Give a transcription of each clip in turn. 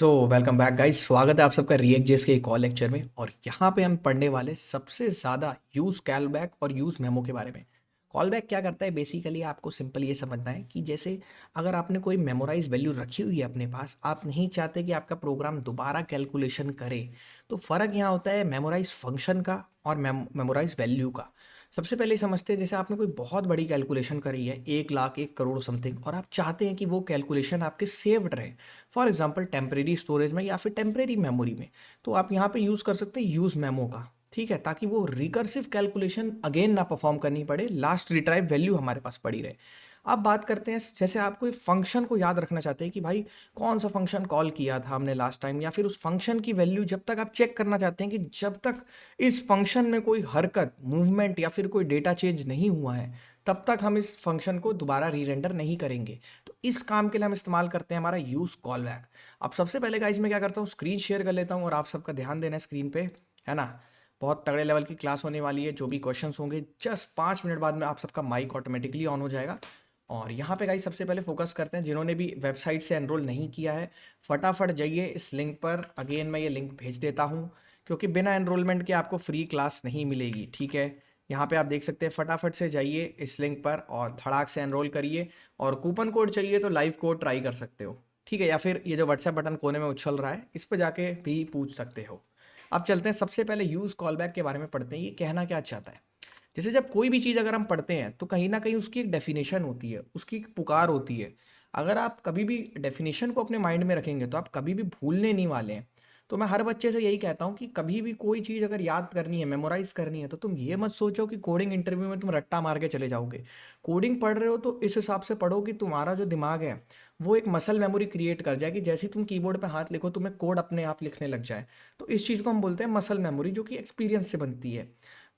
So welcome back guys. स्वागत है आप सबका रिएक्ट जेस के एक और लेक्चर में। और यहाँ पे हम पढ़ने वाले सबसे ज़्यादा यूज़ कॉलबैक और यूज़ मेमो के बारे में। कॉलबैक क्या करता है, बेसिकली आपको सिंपल ये समझना है कि जैसे अगर आपने कोई मेमोराइज वैल्यू रखी हुई है अपने पास, आप नहीं चाहते कि आपका प्रोग्राम दोबारा कैलकुलेशन करे, तो फ़र्क यहाँ होता है मेमोराइज फंक्शन का और मेमोराइज वैल्यू का। सबसे पहले समझते हैं, जैसे आपने कोई बहुत बड़ी कैलकुलेशन करी है, 1 लाख 1 करोड़ समथिंग, और आप चाहते हैं कि वो कैलकुलेशन आपके सेव्ड रहे, फॉर एग्जांपल टेम्परेरी स्टोरेज में या फिर टेम्परेरी मेमोरी में। तो आप यहाँ पे यूज़ कर सकते हैं यूज़ मेमो का, ठीक है, ताकि वो रिकर्सिव कैलकुलेशन अगेन ना परफॉर्म करनी पड़े, लास्ट रिट्राइव वैल्यू हमारे पास पड़ी रहे। अब बात करते हैं, जैसे आप कोई फंक्शन को याद रखना चाहते हैं कि भाई कौन सा फंक्शन कॉल किया था हमने लास्ट टाइम, या फिर उस फंक्शन की वैल्यू जब तक आप चेक करना चाहते हैं कि जब तक इस फंक्शन में कोई हरकत, मूवमेंट या फिर कोई डेटा चेंज नहीं हुआ है, तब तक हम इस फंक्शन को दोबारा री रेंडर नहीं करेंगे। तो इस काम के लिए हम इस्तेमाल करते हैं हमारा यूज़ कॉल बैक। अब सबसे पहले गाइज मैं क्या करता हूँ, स्क्रीन शेयर कर लेता हूँ और आप सबका ध्यान देना है स्क्रीन पे, है ना। बहुत तगड़े लेवल की क्लास होने वाली है, जो भी क्वेश्चंस होंगे जस्ट 5 मिनट बाद में आप सबका माइक ऑटोमेटिकली ऑन हो जाएगा। और यहाँ पे गाइज सबसे पहले फोकस करते हैं, जिन्होंने भी वेबसाइट से एनरोल नहीं किया है फटाफट जाइए इस लिंक पर। अगेन मैं ये लिंक भेज देता हूँ, क्योंकि बिना एनरोलमेंट के आपको फ्री क्लास नहीं मिलेगी, ठीक है। यहाँ पे आप देख सकते हैं, फटाफट से जाइए इस लिंक पर और धड़ाक से एनरोल करिए। और कूपन कोड चाहिए तो लाइव कोड ट्राई कर सकते हो, ठीक है, या फिर ये जो व्हाट्सएप बटन कोने में उछल रहा है इस पर जाके भी पूछ सकते हो। अब चलते हैं, सबसे पहले यूज़ कॉलबैक के बारे में पढ़ते हैं, ये कहना क्या चाहता है। जैसे जब कोई भी चीज़ अगर हम पढ़ते हैं तो कहीं ना कहीं उसकी एक डेफिनेशन होती है, उसकी एक पुकार होती है। अगर आप कभी भी डेफिनेशन को अपने माइंड में रखेंगे तो आप कभी भी भूलने नहीं वाले हैं। तो मैं हर बच्चे से यही कहता हूँ कि कभी भी कोई चीज़ अगर याद करनी है, मेमोराइज करनी है, तो तुम ये मत सोचो कि कोडिंग इंटरव्यू में तुम रट्टा मार के चले जाओगे। कोडिंग पढ़ रहे हो तो इस हिसाब से पढ़ो कि तुम्हारा जो दिमाग है वो एक मसल मेमोरी क्रिएट कर जाए कि जैसे ही तुम कीबोर्ड पे हाथ लिखो तुम्हें कोड अपने आप लिखने लग जाए। तो इस चीज़ को हम बोलते हैं मसल मेमोरी, जो कि एक्सपीरियंस से बनती है।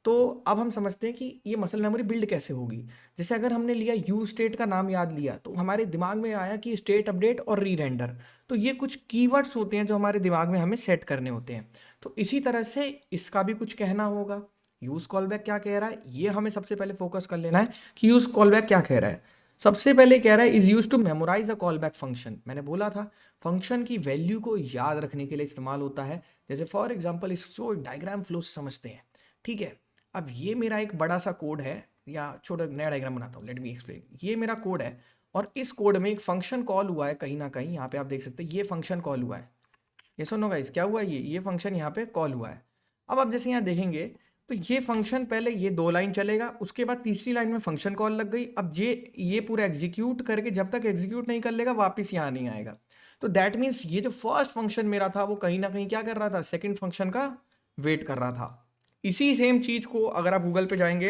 तो अब हम समझते हैं कि ये मसल मेमोरी बिल्ड कैसे होगी। जैसे अगर हमने लिया यू स्टेट का नाम याद लिया, तो हमारे दिमाग में आया कि स्टेट अपडेट और री रेंडर। तो ये कुछ कीवर्ड्स होते हैं जो हमारे दिमाग में हमें सेट करने होते हैं। तो इसी तरह से इसका भी कुछ कहना होगा। यूज कॉलबैक क्या कह रहा है, ये हमें सबसे पहले फोकस कर लेना है कि यूज कॉलबैक क्या कह रहा है। सबसे पहले कह रहा है is use to memorize a callback function. मैंने बोला था फंक्शन की वैल्यू को याद रखने के लिए इस्तेमाल होता है। जैसे फॉर एग्जाम्पल इसको डायग्राम फ्लो से समझते हैं, ठीक है। अब ये मेरा एक बड़ा सा कोड है, या छोटा नया डायग्राम बनाता हूँ, लेट मी एक्सप्लेन। ये मेरा कोड है और इस कोड में एक फंक्शन कॉल हुआ है कहीं ना कहीं, यहाँ पे आप देख सकते हैं ये फंक्शन कॉल हुआ है। ये सुनो गाइस, क्या हुआ, ये फंक्शन यहाँ पे कॉल हुआ है। अब आप जैसे यहाँ देखेंगे तो ये फंक्शन पहले ये 2 लाइन चलेगा, उसके बाद तीसरी लाइन में फंक्शन कॉल लग गई। अब ये पूरा एग्जीक्यूट करके जब तक एग्जीक्यूट नहीं कर लेगा वापस यहाँ नहीं आएगा। तो दैट मीन्स ये जो फर्स्ट फंक्शन मेरा था वो कहीं ना कहीं क्या कर रहा था, सेकंड फंक्शन का वेट कर रहा था। इसी सेम चीज को अगर आप गूगल पे जाएंगे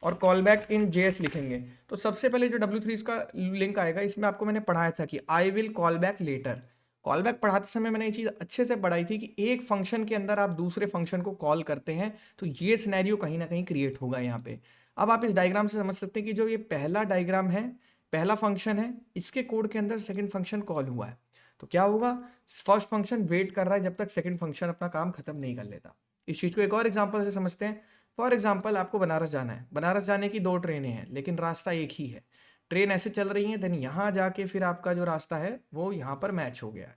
और कॉल बैक इन जेएस लिखेंगे, तो सबसे पहले जो W3 का लिंक आएगा, इसमें आपको मैंने पढ़ाया था कि I will call back later. Call back पढ़ाते समय मैंने ये चीज़ अच्छे से पढ़ाई थी कि एक फंक्शन के अंदर आप दूसरे फंक्शन को कॉल करते हैं, तो ये सिनेरियो कहीं ना कहीं क्रिएट होगा यहाँ पे। अब आप इस डायग्राम से समझ सकते हैं कि जो ये पहला डायग्राम है, पहला फंक्शन है, इसके कोड के अंदर सेकंड फंक्शन कॉल हुआ है। तो क्या होगा, फर्स्ट फंक्शन वेट कर रहा है जब तक सेकंड फंक्शन अपना काम खत्म नहीं कर लेता। इस चीज़ को एक और एग्जांपल से समझते हैं। फॉर एग्जांपल आपको बनारस जाना है, बनारस जाने की 2 ट्रेनें हैं लेकिन रास्ता एक ही है। ट्रेन ऐसे चल रही है, देन यहाँ जाके फिर आपका जो रास्ता है वो यहाँ पर मैच हो गया है,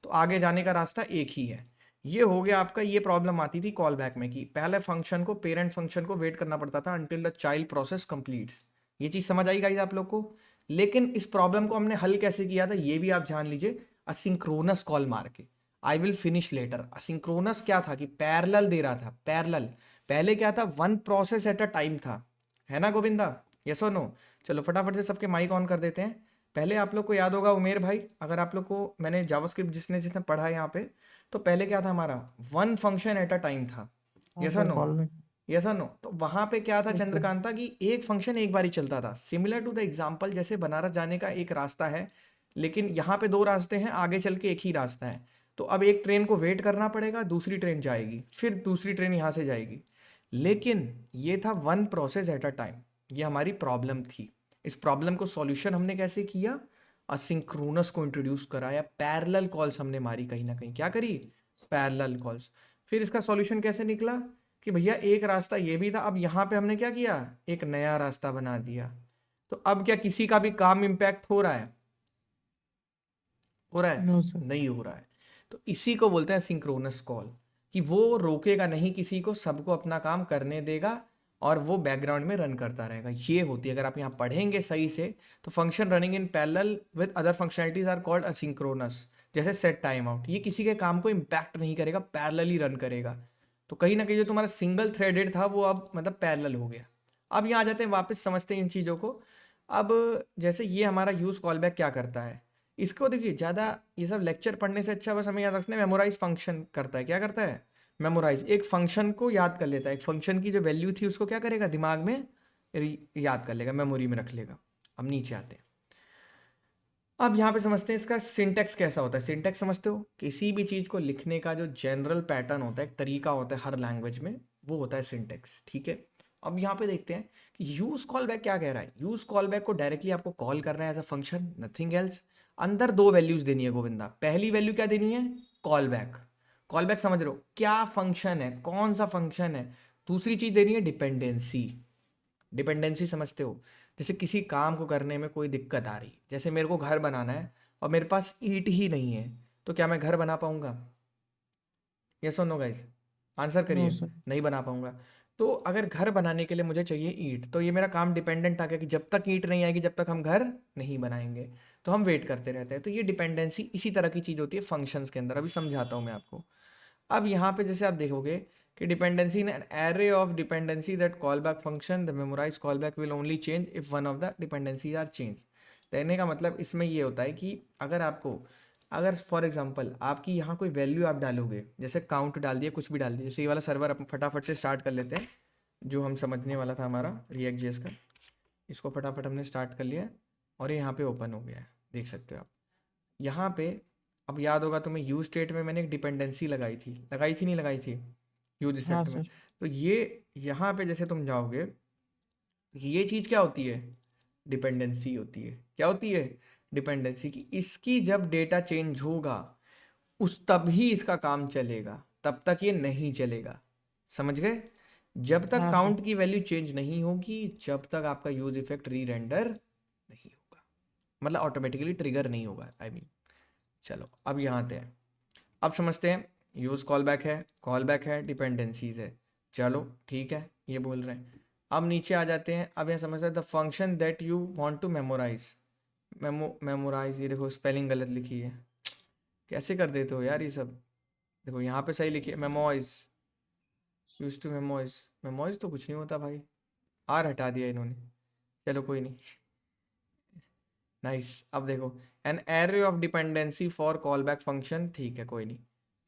तो आगे जाने का रास्ता एक ही है। ये हो गया आपका, ये प्रॉब्लम आती थी कॉल बैक में कि पहले फंक्शन को, पेरेंट फंक्शन को वेट करना पड़ता था until the child process completes. ये चीज़ समझ आई गाइस आप लोग को। लेकिन इस प्रॉब्लम को हमने हल कैसे किया था ये भी आप जान लीजिए, असिंक्रोनस कॉल मार के। I will finish later. Asynchronous क्या था कि पैरेलल दे रहा था, पैरेलल। पहले क्या था, one process at a time था, है ना गोविंदा, यस और नो। चलो फटाफट से सबके माइक ऑन कर देते हैं। पहले आप लोग को याद होगा उमेर भाई, अगर आप लोग को मैंने जावास्क्रिप्ट जिसने जिसने पढ़ा है यहाँ पे, तो पहले क्या था हमारा, one function at a time था, हाँ यस और सर नो। कॉल में। यस और नो। तो वहां पे क्या था यस सर। चंद्रकांता, की एक फंक्शन एक बार ही चलता था, सिमिलर टू द एग्जाम्पल जैसे बनारस जाने का एक रास्ता है, लेकिन यहाँ पे 2 रास्ते हैं, आगे चल के एक ही रास्ता है। तो अब एक ट्रेन को वेट करना पड़ेगा, दूसरी ट्रेन जाएगी, फिर दूसरी ट्रेन यहाँ से जाएगी। लेकिन ये था one process at a time, ये हमारी प्रॉब्लम थी। इस प्रॉब्लम को सॉल्यूशन हमने कैसे किया, असिंक्रोनस को इंट्रोड्यूस कराया, पैरेलल कॉल्स हमने मारी, कहीं ना कहीं क्या करी, पैरेलल कॉल्स। फिर इसका सॉल्यूशन कैसे निकला कि भैया एक रास्ता ये भी था, अब यहाँ पे हमने क्या किया, एक नया रास्ता बना दिया। तो अब क्या किसी का भी काम इम्पैक्ट हो रहा है, हो रहा है, नो सर। नहीं हो रहा है। तो इसी को बोलते हैं सिंक्रोनस कॉल, कि वो रोकेगा नहीं किसी को, सबको अपना काम करने देगा और वो बैकग्राउंड में रन करता रहेगा। ये होती है, अगर आप यहाँ पढ़ेंगे सही से, तो function running in parallel with other functionalities are called asynchronous. जैसे सेट टाइम आउट, ये किसी के काम को इम्पैक्ट नहीं करेगा, पैरेलली रन करेगा। तो कहीं ना कहीं जो तुम्हारा सिंगल थ्रेडेड था वो अब मतलब पैरेलल हो गया। अब यहाँ आ जाते हैं, वापस समझते हैं इन चीज़ों को। अब जैसे ये हमारा यूज़ कॉल बैक क्या करता है, इसको देखिए, ज़्यादा ये सब लेक्चर पढ़ने से अच्छा बस हमें याद रखना है, मेमोराइज फंक्शन करता है। क्या करता है? मेमोराइज, एक फंक्शन को याद कर लेता है, एक फंक्शन की जो वैल्यू थी उसको क्या करेगा, दिमाग में याद कर लेगा, मेमोरी में रख लेगा। अब नीचे आते हैं, अब यहाँ पे समझते हैं इसका सिंटेक्स कैसा होता है। सिंटेक्स समझते हो, किसी भी चीज़ को लिखने का जो जनरल पैटर्न होता है, एक तरीका होता है हर लैंग्वेज में, वो होता है सिंटेक्स। ठीक है, अब यहाँ पे देखते हैं कि यूज कॉल बैक क्या कह रहा है। यूज कॉल बैक को डायरेक्टली आपको कॉल करना है as a function, nothing else. अंदर दो वैल्यूज देनी है गोविंदा। पहली वैल्यू क्या देनी है? Call back. कॉल बैक समझ रहे हो क्या फंक्शन है, कौन सा फंक्शन है। दूसरी चीज देनी है डिपेंडेंसी। डिपेंडेंसी समझते हो, जैसे किसी काम को करने में कोई दिक्कत आ रही, जैसे मेरे को घर बनाना है और मेरे पास ईंट ही नहीं है, तो क्या मैं घर बना पाऊंगा? यस और नो गाइस, आंसर नो करिए। सर। नहीं बना पाऊंगा। तो अगर घर बनाने के लिए मुझे चाहिए ईंट, तो ये मेरा काम डिपेंडेंट आ गया कि जब तक ईंट नहीं आएगी जब तक हम घर नहीं बनाएंगे, तो हम वेट करते रहते हैं। तो ये डिपेंडेंसी इसी तरह की चीज़ होती है फंक्शंस के अंदर। अभी समझाता हूँ मैं आपको। अब यहाँ पे जैसे आप देखोगे कि dependency in an array of dependency that call back function the memorize call back will only change if one of the dependencies are change. कहने का मतलब इसमें ये होता है कि अगर आपको, अगर फॉर एग्जांपल आपकी यहाँ कोई वैल्यू आप डालोगे, जैसे काउंट डाल दिया, कुछ भी डाल दिया, जैसे ये वाला सर्वर अपन फटाफट से स्टार्ट कर लेते हैं, जो हम समझने वाला था हमारा रिएक्ट जेएस का, इसको फटाफट हमने स्टार्ट कर लिया है और ये यहाँ पे ओपन हो गया है, देख सकते हो आप यहाँ पे। अब याद होगा तुम्हें, यूज स्टेट में मैंने एक डिपेंडेंसी लगाई थी, लगाई थी नहीं लगाई थी, यूज हाँ इफेक्ट में। सर। तो ये यहाँ पे जैसे तुम जाओगे, तो ये चीज़ क्या होती है? डिपेंडेंसी होती है। क्या होती है? डिपेंडेंसी की। इसकी जब डेटा चेंज होगा उस तब ही इसका काम चलेगा, तब तक ये नहीं चलेगा। समझ गए? जब तक हाँ सर। काउंट की वैल्यू चेंज नहीं होगी, जब तक आपका यूज इफेक्ट री रेंडर नहीं होगा, मतलब ऑटोमेटिकली ट्रिगर नहीं होगा, आई मीन। चलो अब यहाँ आते हैं, अब समझते हैं। यूज़ कॉल बैक है, डिपेंडेंसीज है। चलो ठीक है, ये बोल रहे हैं। अब नीचे आ जाते हैं, अब यहाँ समझते हैं the function that you want to memorize. Memorize, ये देखो स्पेलिंग गलत लिखी है, कैसे कर देते हो यार ये सब। देखो यहाँ पे सही लिखी है, मेमोइज, यूज टू मेमोइज। मेमोइज तो कुछ नहीं होता भाई, आर हटा दिया इन्होंने। चलो कोई नहीं, नाइस। अब देखो, N array of dependency for call back function, ठीक है कोई नहीं।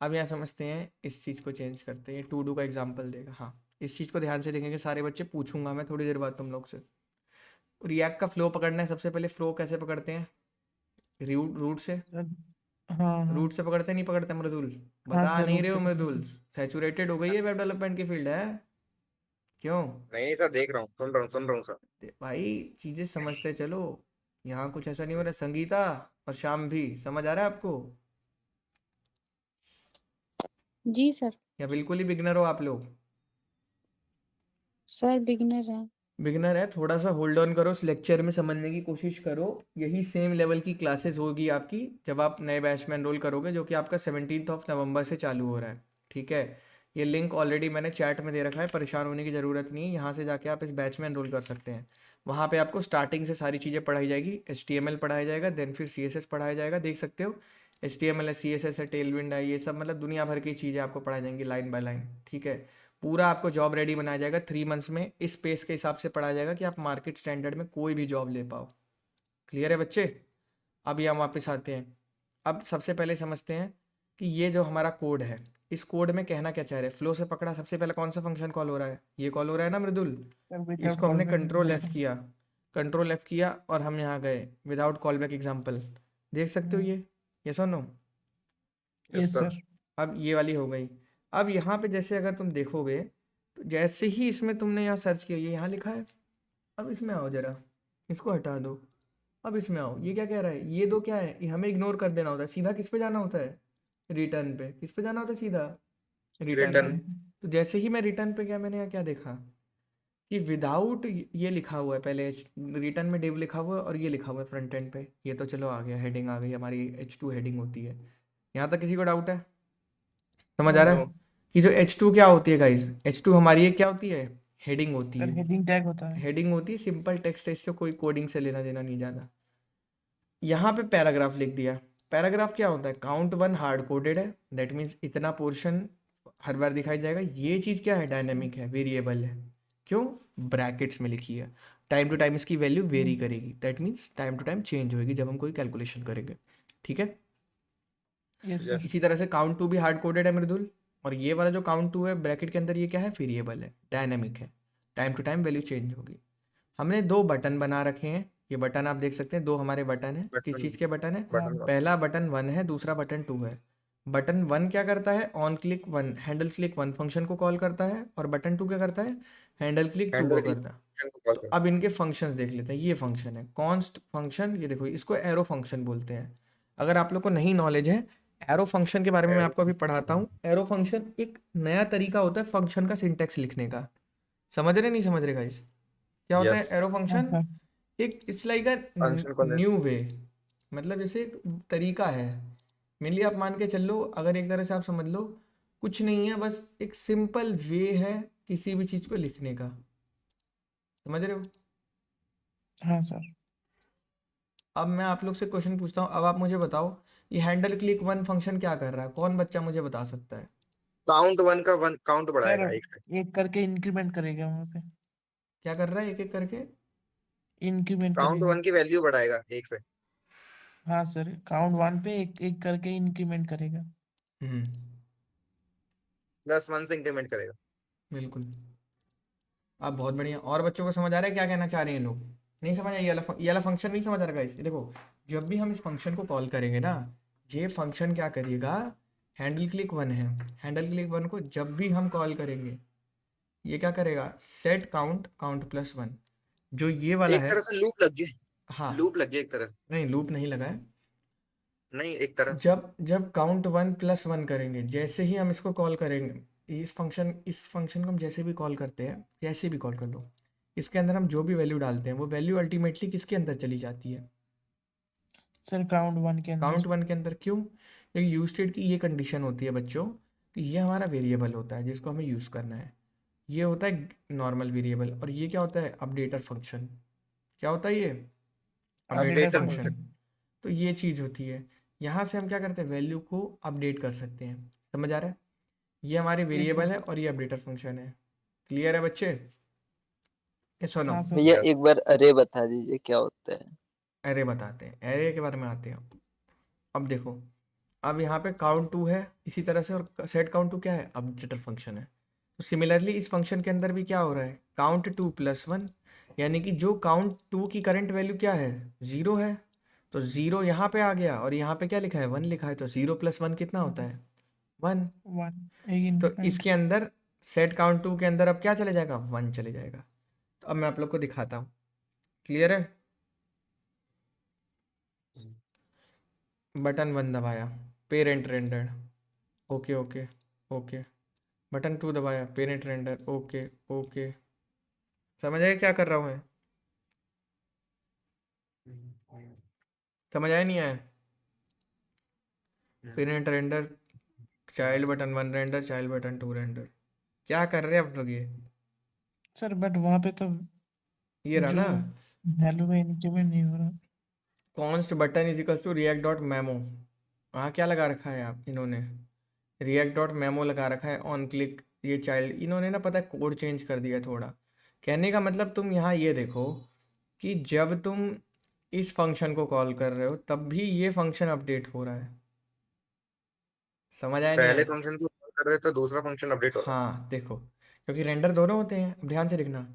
अब यहाँ समझते हैं, इस चीज़ को चेंज करते हैं, टू डू का एग्जांपल देगा। हाँ, इस चीज़ को ध्यान से देखेंगे सारे बच्चे, पूछूंगा मैं थोड़ी देर बाद तुम लोग से। रिएक्ट का फ्लो पकड़ना है, सबसे पहले फ्लो कैसे पकड़ते हैं? रूट, रूट से। सर, हाँ हाँ। रूट से पकड़ते नहीं पकड़ते मृदुल? हाँ बता सर, नहीं रूट रहे हो से मृदुल? पकड़ते सैचुरेटेड हो गई है वेब डेवलपमेंट की फील्ड है, क्यों? नहीं सर, देख रहा हूँ, सुन रहा हूँ सर। भाई चीज़ें समझते चलो, यहाँ कुछ ऐसा नहीं हो रहा। संगीता और श्याम भी, समझ आ रहा है आपको? जी सर। या बिल्कुल ही बिगनर हो आप लोग? सर बिगनर हैं। बिगनर है, थोड़ा सा होल्ड ऑन करो, इस लेक्चर में समझने की कोशिश करो। यही सेम लेवल की क्लासेस होगी आपकी जब आप नए बैच में एनरोल करोगे, जो कि आपका 17 नवंबर से चालू हो रहा है। ठीक है, ये लिंक ऑलरेडी मैंने चैट में दे रखा है, परेशान होने की ज़रूरत नहीं है। यहाँ से जाके आप इस बैच में एनरोल कर सकते हैं। वहाँ पे आपको स्टार्टिंग से सारी चीज़ें पढ़ाई जाएगी। HTML पढ़ाया जाएगा, देन फिर CSS पढ़ाया जाएगा, देख सकते हो। HTML है, CSS है, टेलविंड है, ये सब मतलब दुनिया भर की चीज़ें आपको पढ़ाई जाएंगी लाइन बाय लाइन। ठीक है, पूरा आपको जॉब रेडी बनाया जाएगा 3 मंथ्स में। इस पेस के हिसाब से पढ़ाया जाएगा कि आप मार्केट स्टैंडर्ड में कोई भी जॉब ले पाओ। क्लियर है बच्चे? अब यहाँ वापस आते हैं। अब सबसे पहले समझते हैं कि ये जो हमारा कोड है, इस कोड में कहना क्या चाह रहे हैं। फ्लो से पकड़ा, सबसे पहले कौन सा फंक्शन कॉल हो रहा है? ये कॉल हो रहा है ना मृदुल? सर विदाउट इसको कॉल हमने बैक कंट्रोल एग्जाम्पल। एफ किया, कंट्रोल एफ किया और हम यहाँ गए विदाउट कॉल बैक एग्जाम्पल। देख सकते हो ये, यस और no? Yes yes sir. Sir. अब ये वाली हो गई। अब यहाँ पे जैसे अगर तुम देखोगे, तो जैसे ही इसमें तुमने यहाँ सर्च किया, ये यहाँ लिखा है। अब इसमें आओ जरा, इसको हटा दो। अब इसमें आओ, ये क्या कह रहा है? ये दो क्या है? ये हमें इग्नोर कर देना होता है, सीधा किस पे जाना होता है? रिटर्न पे। किस पे जाना होता है? सीधा रिटर्न रिटर्न। पे। तो जैसे ही मैं रिटर्न पे गया, मैंने यहाँ क्या देखा कि विदाउट ये लिखा हुआ है, पहले रिटर्न में डिव लिखा हुआ है और ये लिखा हुआ है फ्रंट एंड पे। ये तो चलो आ गया, हेडिंग आ गई हमारी, H2 हेडिंग होती है। यहाँ तक किसी को डाउट है? समझ आ रहा नो है कि जो H2 क्या होती है गाइस? H2 हमारी एक क्या होती है? हेडिंग होती सर है। हेडिंग टैग होता है। हेडिंग होती है, सिंपल टेक्स्ट है, इससे कोई कोडिंग से लेना देना नहीं ज़्यादा। यहाँ पे पैराग्राफ लिख दिया। पैराग्राफ क्या होता है? काउंट वन हार्ड कोडेड है, दैट मीन्स इतना पोर्शन हर बार दिखाई जाएगा। ये चीज़ क्या है? डायनेमिक है, वेरिएबल है। क्यों? ब्रैकेट्स में लिखी है। टाइम टू टाइम इसकी वैल्यू वेरी करेगी, that means time to time change होगी जब हम कोई कैलकुलेशन करेंगे। ठीक है। Yes yes sir. इसी तरह से काउंट टू भी हार्ड कोडेड है मृदुल, और ये वाला जो काउंट टू है ब्रैकेट के अंदर, ये क्या है? वेरिएबल है, डायनेमिक है, time to time value change होगी। हमने दो बटन बना रखे हैं, ये बटन आप देख सकते हैं, दो हमारे बटन है। किस बटन चीज़ के बटन है? बटन पहला बटन 1 है, दूसरा बटन 2 है। बटन 1 क्या करता है? On click 1 handle click 1 function को कॉल करता है, और बटन 2 क्या करता है? हैंडल क्लिक 2 हैंडल को क्लिक करता है। को कॉल तो कर। अब इनके फंक्शंस देख लेते हैं। ये फंक्शन है कॉन्स्ट फंक्शन, ये देखो इसको एरो फंक्शन बोलते हैं। अगर आप लोग को नहीं नॉलेज है एरो फंक्शन के बारे में, मैं आपको अभी पढ़ाता हूँ। एरो फंक्शन एक नया तरीका होता है फंक्शन का सिंटैक्स लिखने का। समझ रहे नहीं समझ रहे गाइस? क्या होता है यस एरो हाँ फंक्शन? सर। एक इट्स लाइक अ फंक्शन को ले न्यू वे, मतलब जैसे एक तरीका है। मेनली आप मान के चल लो, अगर एक तरह से आप समझ लो, कुछ नहीं है, बस एक सिंपल वे है किसी भी चीज़ को लिखने का। समझ रहे हो? हाँ सर। अब मैं आप लोग से क्वेश्चन पूछता हूँ, अब आप मुझे बताओ, ये हैंडल क्लिक 1 फंक्शन क्या कर रहा है? कौन बच्चा मुझे बता सकता है? काउंट वन का वन काउंट सर बढ़ाएगा एक से। एक करके इंक्रीमेंट करेगा वहाँ पे। क्या कर रहा है एक एक करके? इंक्रीमेंट काउंट करेगा। वन की वैल्यू बढ़ाएगा एक से। हाँ सर, काउंट 1 पे एक एक करके इंक्रीमेंट करेगा। हम्म, प्लस वन से इंक्रीमेंट करेगा। बिल्कुल। अब बहुत बढ़िया। और बच्चों को समझ आ रहा है क्या कहना चाह रहे हैं लोग? नहीं समझ आया? ये वाला फंक्शन नहीं समझ आ रहा गाइस? ये देखो, जब भी हम इस फंक्शन को कॉल करेंगे ना, ये फंक्शन क्या करिएगा? हैंडल क्लिक 1 है, हैंडल क्लिक 1 को जब भी हम कॉल करेंगे, ये क्या करेगा? सेट काउंट काउंट प्लस 1, जो ये वाला एक है। तरह से लूप लग गया। हाँ, लूप लग गया एक तरह से। नहीं लूप नहीं लगा है। नहीं एक तरह से। जब जब काउंट 1 प्लस 1 करेंगे, जैसे ही हम इसको कॉल करेंगे, इस फंक्शन को हम जैसे भी कॉल करते हैं, जैसे भी कॉल कर लो, इसके अंदर हम जो भी वैल्यू डालते हैं वो वैल्यू अल्टीमेटली किसके अंदर चली जाती है? सर काउंट 1 के काउंट अंदर। 1 के अंदर। क्यों? क्योंकि यूज स्टेट की ये कंडीशन होती है बच्चों, कि ये हमारा वेरिएबल होता है जिसको हमें यूज़ करना है। ये होता है नॉर्मल वेरिएबल, और ये क्या होता है? Updater function. क्या होता है ये? Updater updater updater function. Function. Function. तो ये चीज़ होती है। यहाँ से हम क्या करते हैं? वैल्यू को अपडेट कर सकते हैं। समझ आ रहा है? ये हमारे यस सर। वेरिएबल है और ये अपडेटर फंक्शन है। क्लियर है बच्चे? ये सुनो, हाँ सर। भैया यस एक बार अरे बता दीजिए क्या होता है। एरे बताते हैं, एरे के बारे में आते हैं। अब देखो, अब यहाँ पे काउंट 2 है इसी तरह से, और सेट काउंट 2 क्या है? अपडेटर फंक्शन है। तो सिमिलरली इस फंक्शन के अंदर भी क्या हो रहा है? काउंट 2 प्लस 1, यानी कि जो काउंट 2 की करंट वैल्यू क्या है? 0 है। तो 0 यहाँ पे आ गया, और यहाँ पे क्या लिखा है? 1 लिखा है, तो 0 प्लस 1 कितना होता है? 1। 1 एक तो इंक्रीमेंट। इसके अंदर सेट काउंट 2 के अंदर अब क्या चले जाएगा? 1 चले जाएगा। तो अब मैं आप लोग को दिखाता हूँ। क्लियर है? बटन 1 दबाया, parent render, okay okay okay. Button 2 दबाया, पेरेंट रेंडर, ओके ओके। समझ आया क्या कर रहा हूँ मैं? समझ आया नहीं आया? Parent render, child button 1 render, child button 2 render. क्या कर रहे हैं आप लोग ये? सर बट वहाँ पे तो ये रहा जो ना, वैल्यू में इंक्रीमेंट नहीं हो रहा। Const button is equal to React dot memo. वहाँ क्या लगा रखा है आप इन्होंने? रिएक्ट डॉट मेमो लगा रखा है ऑन क्लिक। ये चाइल्ड इन्होंने ना, पता है, कोड चेंज कर दिया थोड़ा। कहने का मतलब तुम यहाँ ये देखो कि जब तुम इस फंक्शन को कॉल कर रहे हो तब भी ये फंक्शन अपडेट हो रहा है। समझ आया नहीं पहले आया? फंक्शन को कॉल कर रहे तो दूसरा फंक्शन अपडेट हो रहा हाँ देखो, क्योंकि रेंडर दोनों होते हैं, अब ध्यान से देखना।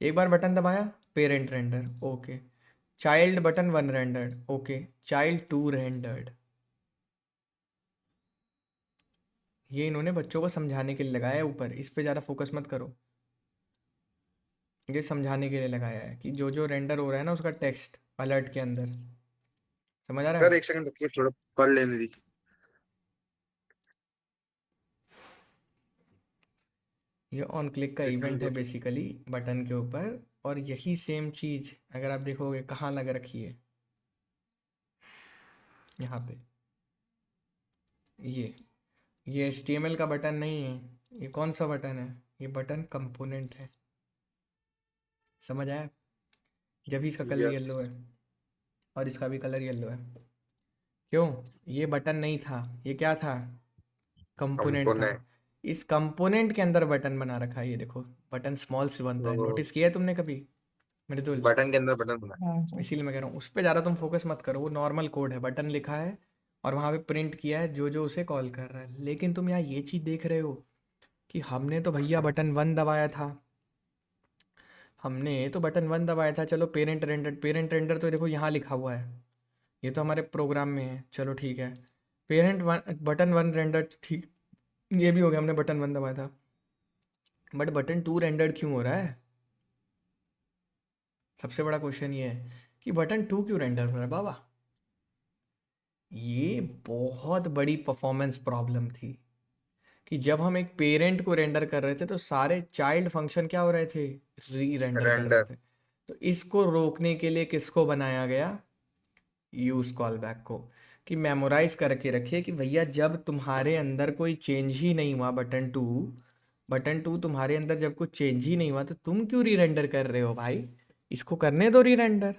एक बार बटन दबाया, parent render, okay. Child button 1 rendered, okay. Child 2 rendered. ये इन्होंने बच्चों को समझाने के लिए लगाया है ऊपर, इस पे ज़्यादा फोकस मत करो। ये समझाने के लिए लगाया है कि जो जो रेंडर हो रहा है ना उसका टेक्स्ट अलर्ट के अंदर। समझ आ रहा है। सर है? एक सेकंड रुकिए, थोड़ा पढ़ लेने दीजिए। ये ऑन क्लिक का एक इवेंट है मिनट रुकिए। बेसिकली बटन के ऊपर, और यही सेम चीज़ अगर आप देखोगे कहाँ लग रखी है, यहाँ पे। ये HTML का बटन नहीं है, ये कौन सा बटन है? ये बटन कंपोनेंट है, समझ आया? जब इसका कलर यस येलो है और इसका भी कलर येलो है, क्यों? ये बटन नहीं था, ये क्या था? कंपोनेंट था। कंपोनेंट। इस कंपोनेंट के अंदर बटन बना रखा है, ये देखो बटन स्मॉल से बनता है, नोटिस किया है तुमने कभी मृदुल? बटन के अंदर बटन बना। हाँ सर। इसीलिए मैं कह रहा हूँ उस पर ज़्यादा तुम फोकस मत करो, वो नॉर्मल कोड है, बटन लिखा है और वहाँ पे प्रिंट किया है जो जो उसे कॉल कर रहा है। लेकिन तुम यहाँ ये चीज़ देख रहे हो कि हमने तो भैया बटन 1 दबाया था, हमने तो बटन 1 दबाया था। चलो पेरेंट रेंडर तो देखो यहाँ लिखा हुआ है, ये तो हमारे प्रोग्राम में है, चलो ठीक है। बटन 1 रेंडर ठीक, ये भी हो गया, हमने बटन 1 दबाया था। बट बटन 2 रेंडर्ड क्यों हो रहा है? सबसे बड़ा क्वेश्चन ये है कि बटन 2 क्यों रेंडर हो रहा है बाबा? ये बहुत बड़ी परफॉर्मेंस प्रॉब्लम थी कि जब हम एक पेरेंट को रेंडर कर रहे थे तो सारे चाइल्ड फंक्शन क्या हो रहे थे? री रेंडर कर रहे रेंडर। थे। तो इसको रोकने के लिए किसको बनाया गया? यूज कॉल बैक को, कि मेमोराइज करके रखिए कि भैया जब तुम्हारे अंदर कोई चेंज ही नहीं हुआ, बटन टू तुम्हारे अंदर जब कुछ चेंज ही नहीं हुआ तो तुम क्यों री रेंडर कर रहे हो भाई? इसको करने दो री रेंडर।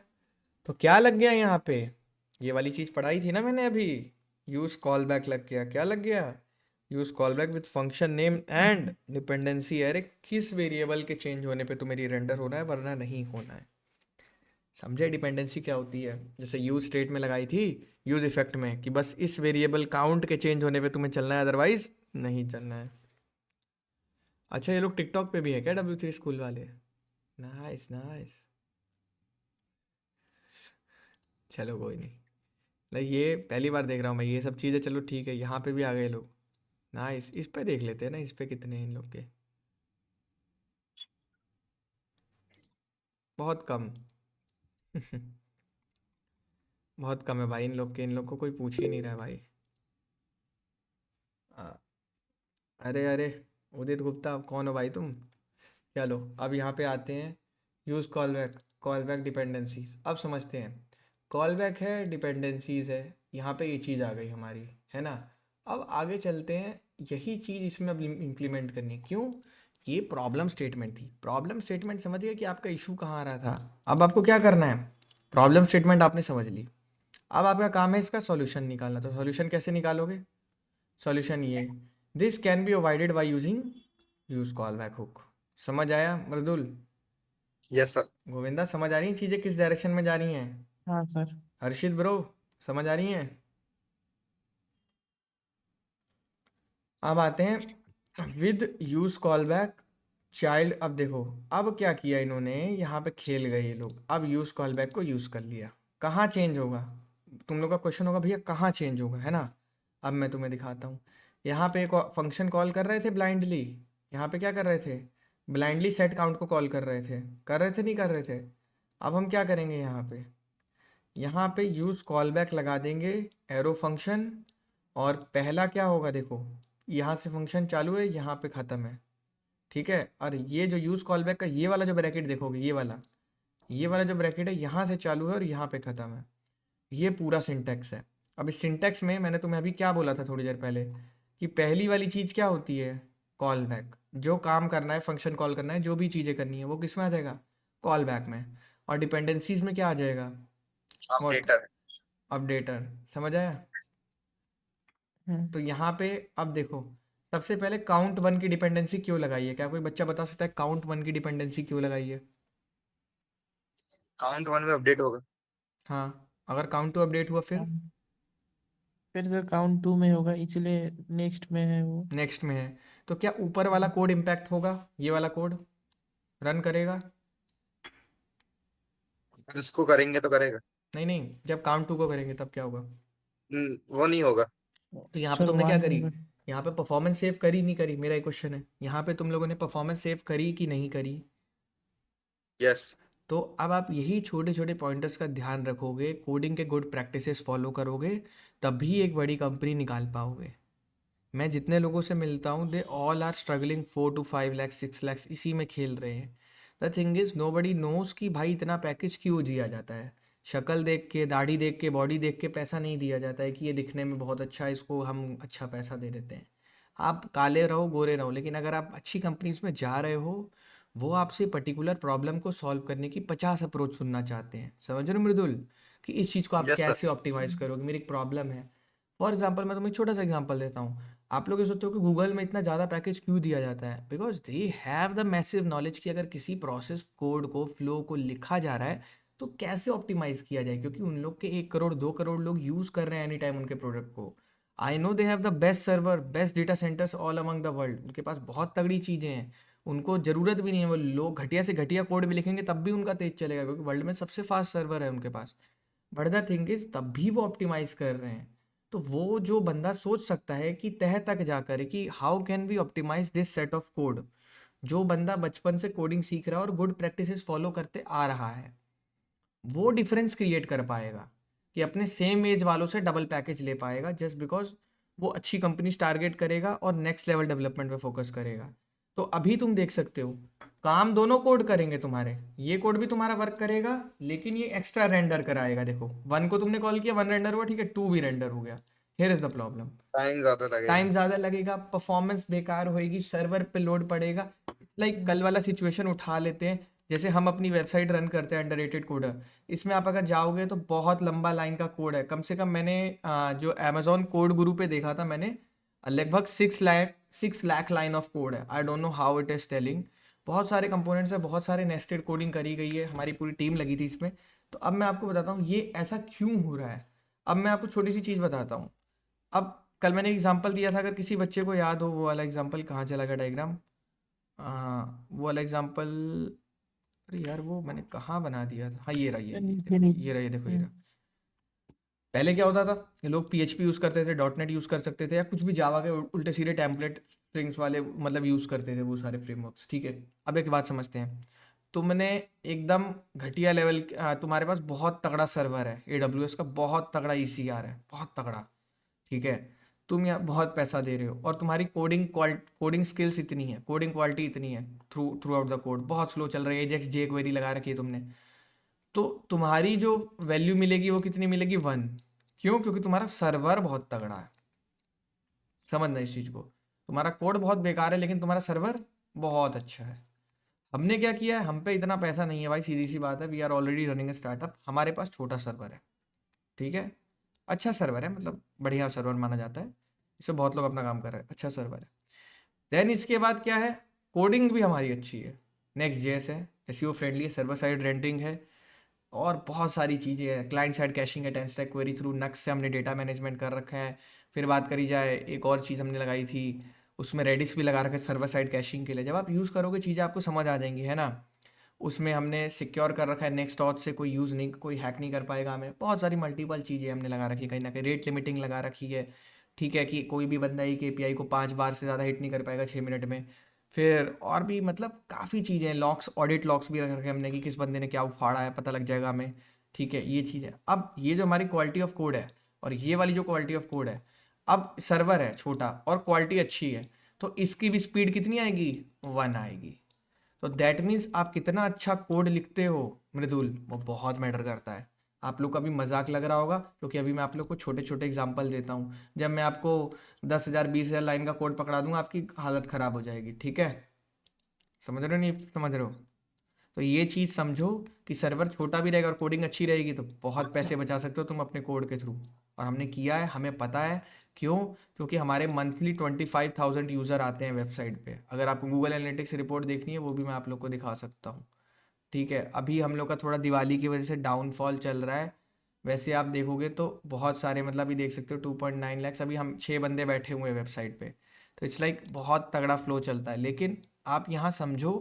तो क्या लग गया यहाँ पे? ये वाली चीज़ पढ़ाई थी ना मैंने अभी, यूज कॉल बैक लग गया। क्या लग गया? Use call back with function name and dependency array, किस वेरिएबल के चेंज होने पे तुम्हें री रेंडर होना है वरना नहीं होना है। समझे डिपेंडेंसी क्या होती है? जैसे यूज स्टेट में लगाई थी, यूज इफेक्ट में, कि बस इस वेरिएबल काउंट के चेंज होने पे तुम्हें चलना है, अदरवाइज नहीं चलना है। अच्छा, ये लोग टिकटॉक पे भी है क्या W3 स्कूल वाले? नाइस नाइस, चलो कोई नहीं। लाइक ये पहली बार देख रहा हूँ मैं ये सब चीज़ें, चलो ठीक है, यहाँ पे भी आ गए लोग। नाइस, इस पे देख लेते हैं ना, इस पे कितने हैं इन लोग के? बहुत कम। बहुत कम है भाई इन लोग के, इन लोग को कोई पूछ ही नहीं रहा है भाई। आ, अरे अरे, उदित गुप्ता कौन हो भाई तुम? चलो अब यहाँ पे आते हैं, यूज़ कॉल बैक डिपेंडेंसीज। अब समझते हैं, कॉल बैक है, डिपेंडेंसीज है, यहाँ पे ये चीज़ आ गई हमारी, है ना? अब आगे चलते हैं, यही चीज़ इसमें अब इम्प्लीमेंट करनी है। क्यों? ये प्रॉब्लम स्टेटमेंट थी, प्रॉब्लम स्टेटमेंट समझ गए कि आपका इशू कहाँ आ रहा था। अब आपको क्या करना है? प्रॉब्लम स्टेटमेंट आपने समझ ली, अब आपका काम है इसका सॉल्यूशन निकालना। तो सॉल्यूशन कैसे निकालोगे? सॉल्यूशन ये, this can be avoided by using use call back hook. समझ आया मृदुल? Yes sir. गोविंदा समझ आ रही हैं चीज़ें किस डायरेक्शन में जा रही हैं? हाँ सर। हर्षित ब्रो समझ आ रही हैं? अब आते हैं with use call back child. अब देखो, अब क्या किया इन्होंने, यहाँ पे खेल गए ये लोग। अब यूज कॉल बैक को यूज़ कर लिया, कहाँ चेंज होगा? तुम लोग का क्वेश्चन होगा भैया कहाँ चेंज होगा, है ना? अब मैं तुम्हें दिखाता हूँ। यहाँ पे एक फंक्शन कॉल कर रहे थे ब्लाइंडली, यहाँ पे क्या कर रहे थे? ब्लाइंडली सेट काउंट को कॉल कर रहे थे, नहीं कर रहे थे? अब हम क्या करेंगे यहाँ पे यूज़ कॉल बैक लगा देंगे, एरो फंक्शन, और पहला क्या होगा देखो, यहाँ से फंक्शन चालू है, यहाँ पे ख़त्म है, ठीक है? और ये जो यूज़ कॉल बैक का ये वाला जो ब्रैकेट देखोगे, ये वाला जो ब्रैकेट है यहाँ से चालू है और यहाँ पे ख़त्म है, ये पूरा सिंटैक्स है। अब इस सिंटैक्स में मैंने तुम्हें अभी क्या बोला था थोड़ी देर पहले, कि पहली वाली चीज़ क्या होती है? Call back. जो काम करना है, फंक्शन कॉल करना है, जो भी चीज़ें करनी है वो किस में आ जाएगा? कॉल बैक में। और डिपेंडेंसीज में क्या आ जाएगा? व्हाट? अपडेटर। अपडेटर। समझ आया? तो यहाँ पे अब देखो, सबसे पहले काउंट 1 की डिपेंडेंसी क्यों लगाई है? क्या कोई बच्चा बता सकता है काउंट 1 की डिपेंडेंसी क्यों लगाई है? काउंट 1 में अपडेट होगा। हाँ, अगर काउंट 2 अपडेट हुआ फिर सर काउंट 2 में होगा, इसलिए नेक्स्ट में है वो। नेक्स्ट में है, तो क्या ऊपर वाला कोड इम्पैक्ट होगा? ये वाला कोड रन करेगा? अगर इसको करेंगे तो करेगा। नहीं नहीं, जब काउंट 2 को करेंगे तब क्या होगा? वो नहीं होगा। तो यहाँ पे सर तुमने क्या 1 करी? होगा। यहाँ पे परफॉर्मेंस सेव करी नहीं करी, मेरा एक क्वेश्चन है। यहाँ पे तुम लोगों ने परफॉर्मेंस सेव करी कि नहीं करी? यस। तो अब आप यही छोटे छोटे पॉइंटर्स का ध्यान रखोगे, कोडिंग के गुड प्रैक्टिसेस फॉलो करोगे, तभी एक बड़ी कंपनी निकाल पाओगे। मैं जितने लोगों से मिलता हूँ, they all are struggling 4 to 5 lakh 6 lakh इसी में खेल रहे हैं। The thing is nobody knows कि भाई इतना पैकेज क्यों दिया जाता है। शक्ल देख के, दाढ़ी देख के, बॉडी देख के पैसा नहीं दिया जाता है कि ये दिखने में बहुत अच्छा है, इसको हम अच्छा पैसा दे देते हैं। आप काले रहो, गोरे रहो, लेकिन अगर आप अच्छी कंपनीज में जा रहे हो, वो आपसे पर्टिकुलर प्रॉब्लम को सॉल्व करने की 50 अप्रोच सुनना चाहते हैं। समझ रहे हो मृदुल, कि इस चीज़ को आप यस सर। कैसे ऑप्टिमाइज करोगे, मेरी एक प्रॉब्लम है। फॉर एग्जाम्पल मैं तुम्हें छोटा सा एग्जाम्पल देता हूँ। आप लोग ये सोचते हो कि गूगल में इतना ज़्यादा पैकेज क्यों दिया जाता है, because they have the massive knowledge कि अगर किसी प्रोसेस कोड को, फ्लो को लिखा जा रहा है तो कैसे ऑप्टिमाइज किया जाए, क्योंकि उन लोग के 1 करोड़ 2 करोड़ लोग यूज़ कर रहे हैं एनी टाइम उनके प्रोडक्ट को। I know they have the best server, best data centres all among the world, उनके पास बहुत तगड़ी चीज़ें हैं, उनको ज़रूरत भी नहीं है, वो लोग घटिया से घटिया कोड भी लिखेंगे तब भी उनका तेज चलेगा, क्योंकि वर्ल्ड में सबसे फास्ट सर्वर है उनके पास। बट द थिंग इज तब भी वो ऑप्टिमाइज कर रहे हैं। तो वो जो बंदा सोच सकता है कि तह तक जाकर कि how can we optimize this set of code, जो बंदा बचपन से कोडिंग सीख रहा है और गुड प्रैक्टिसेस फॉलो करते आ रहा है, वो डिफरेंस क्रिएट कर पाएगा कि अपने सेम एज वालों से डबल पैकेज ले पाएगा, जस्ट बिकॉज वो अच्छी कंपनीज टारगेट करेगा और नेक्स्ट लेवल डेवलपमेंट पे फोकस करेगा। तो अभी तुम देख सकते हो काम दोनों कोड करेंगे तुम्हारे, ये कोड भी तुम्हारा वर्क करेगा, लेकिन ये एक्स्ट्रा रेंडर कराएगा। देखो 1 को तुमने कॉल किया, 1 रेंडर हुआ, ठीक है, 2 भी रेंडर हो गया। Here is the problem, time ज्यादा लगेगा। टाइम ज़्यादा लगेगा, परफॉर्मेंस बेकार होएगी, सर्वर पे लोड पड़ेगा। लाइक कल वाला सिचुएशन उठा लेते हैं, जैसे हम अपनी वेबसाइट रन करते हैं अंडररेटेड कोडर, इसमें आप अगर जाओगे तो बहुत लंबा लाइन का कोड है। कम से कम मैंने जो अमेजोन कोड गुरु पे देखा था मैंने, लगभग 6 लाख लाइन ऑफ कोड है। I don't know how it is telling. बहुत सारे कंपोनेंट्स है, बहुत सारे नेस्टेड कोडिंग करी गई है, हमारी पूरी टीम लगी थी इसमें। तो अब मैं आपको बताता हूँ ये ऐसा क्यों हो रहा है। अब मैं आपको छोटी सी चीज़ बताता हूँ। अब कल मैंने एग्जांपल दिया था, अगर किसी बच्चे को याद हो वो वाला एग्जांपल, कहाँ चला गया डायग्राम, वो वाला एग्जांपल, अरे यार वो मैंने कहाँ बना दिया था, हाँ ये रहा, ये नीचे देखो, नीचे। ये रहा, ये देखो, ये रहा। पहले क्या होता था, ये लोग PHP यूज़ करते थे, .NET यूज़ कर सकते थे, या कुछ भी जावा के उल्टे सीधे टेम्पलेट स्ट्रिंग्स वाले मतलब यूज़ करते थे वो सारे फ्रेमवर्क्स, ठीक है। अब एक बात समझते हैं, तुमने एकदम घटिया लेवल, तुम्हारे पास बहुत तगड़ा सर्वर है, AWS का बहुत तगड़ा ECR है, बहुत तगड़ा, ठीक है। तुम यहाँ बहुत पैसा दे रहे हो और तुम्हारी कोडिंग स्किल्स इतनी है, कोडिंग क्वालिटी इतनी है, थ्रू आउट द कोड बहुत स्लो चल रही है, एजेक्स jQuery लगा रखी है तुमने, तो तुम्हारी जो वैल्यू मिलेगी वो कितनी मिलेगी, 1। क्यों? क्योंकि तुम्हारा सर्वर बहुत तगड़ा है। समझना इस चीज़ को, तुम्हारा कोड बहुत बेकार है लेकिन तुम्हारा सर्वर बहुत अच्छा है। हमने क्या किया है, हम पे इतना पैसा नहीं है भाई, सीधी सी बात है, we are already running startup, हमारे पास छोटा सर्वर है, ठीक है, अच्छा सर्वर है, मतलब बढ़िया सर्वर माना जाता है, इससे बहुत लोग अपना काम कर रहे हैं, अच्छा सर्वर है। देन इसके बाद क्या है, कोडिंग भी हमारी अच्छी है, Next.js है, SEO फ्रेंडली है, सर्वर साइड रेंडरिंग है, और बहुत सारी चीज़ें हैं, क्लाइंट साइड कैशिंग है, 10 स्टैक क्वेरी थ्रू नक्स से हमने डेटा मैनेजमेंट कर रखा है। फिर बात करी जाए, एक और चीज़ हमने लगाई थी, उसमें रेडिस भी लगा रखा है सर्वर साइड कैशिंग के लिए। जब आप यूज़ करोगे चीज़ें आपको समझ आ जाएंगी, है ना। उसमें हमने सिक्योर कर रखा है, नेक्स्ट ऑथ से कोई यूज़ नहीं, कोई हैक नहीं कर पाएगा हमें। बहुत सारी मल्टीपल चीज़ें हमने लगा रखी है, कहीं ना कहीं रेट लिमिटिंग लगा रखी है, ठीक है, कि कोई भी बंदा एक API को 5 बार से ज़्यादा हिट नहीं कर पाएगा 6 मिनट में। फिर और भी मतलब काफ़ी चीज़ें हैं, लॉक्स, ऑडिट लॉक्स भी रख रखे हैं हमने कि किस बंदे ने क्या उफाड़ा है, पता लग जाएगा हमें, ठीक है, ये चीज़ है। अब ये जो हमारी क्वालिटी ऑफ कोड है और ये वाली जो क्वालिटी ऑफ कोड है, अब सर्वर है छोटा और क्वालिटी अच्छी है, तो इसकी भी स्पीड कितनी आएगी, 1 आएगी। तो दैट मीन्स आप कितना अच्छा कोड लिखते हो मृदुल, वो बहुत मैटर करता है। आप लोग का भी मजाक लग रहा होगा क्योंकि अभी मैं आप लोग को छोटे छोटे एग्जांपल देता हूँ। जब मैं आपको 10,000 20,000 लाइन का कोड पकड़ा दूंगा आपकी हालत ख़राब हो जाएगी, ठीक है। समझ रहे हो नहीं समझ रहे हो? तो ये चीज़ समझो कि सर्वर छोटा भी रहेगा और कोडिंग अच्छी रहेगी तो बहुत पैसे बचा सकते हो तुम अपने कोड के थ्रू। और हमने किया है, हमें पता है क्यों, क्योंकि हमारे मंथली 25,000 यूज़र आते हैं वेबसाइट पे। अगर आपको गूगल एनालिटिक्स रिपोर्ट देखनी है वो भी मैं आप लोग को दिखा सकता हूँ, ठीक है। अभी हम लोग का थोड़ा दिवाली की वजह से डाउनफॉल चल रहा है, वैसे आप देखोगे तो बहुत सारे, मतलब अभी देख सकते हो 2.9 लाख, अभी हम 6 बंदे बैठे हुए हैं वेबसाइट पे, तो इट्स लाइक बहुत तगड़ा फ्लो चलता है। लेकिन आप यहाँ समझो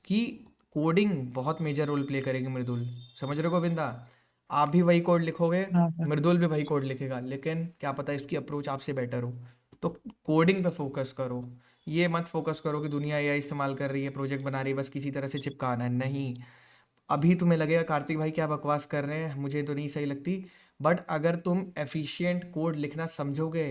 कि कोडिंग बहुत मेजर रोल प्ले करेगी मृदुल, समझ रहे हो गोविंदा। आप भी वही कोड लिखोगे, हाँ सर। मृदुल भी वही कोड लिखेगा, लेकिन क्या पता इसकी अप्रोच आपसे बेटर हो। तो कोडिंग पे फोकस करो, ये मत फोकस करो कि दुनिया AI इस्तेमाल कर रही है, प्रोजेक्ट बना रही है, बस किसी तरह से चिपकाना है, नहीं। अभी तुम्हें लगेगा कार्तिक भाई क्या बकवास कर रहे हैं, मुझे तो नहीं सही लगती, बट अगर तुम एफिशिएंट कोड लिखना समझोगे,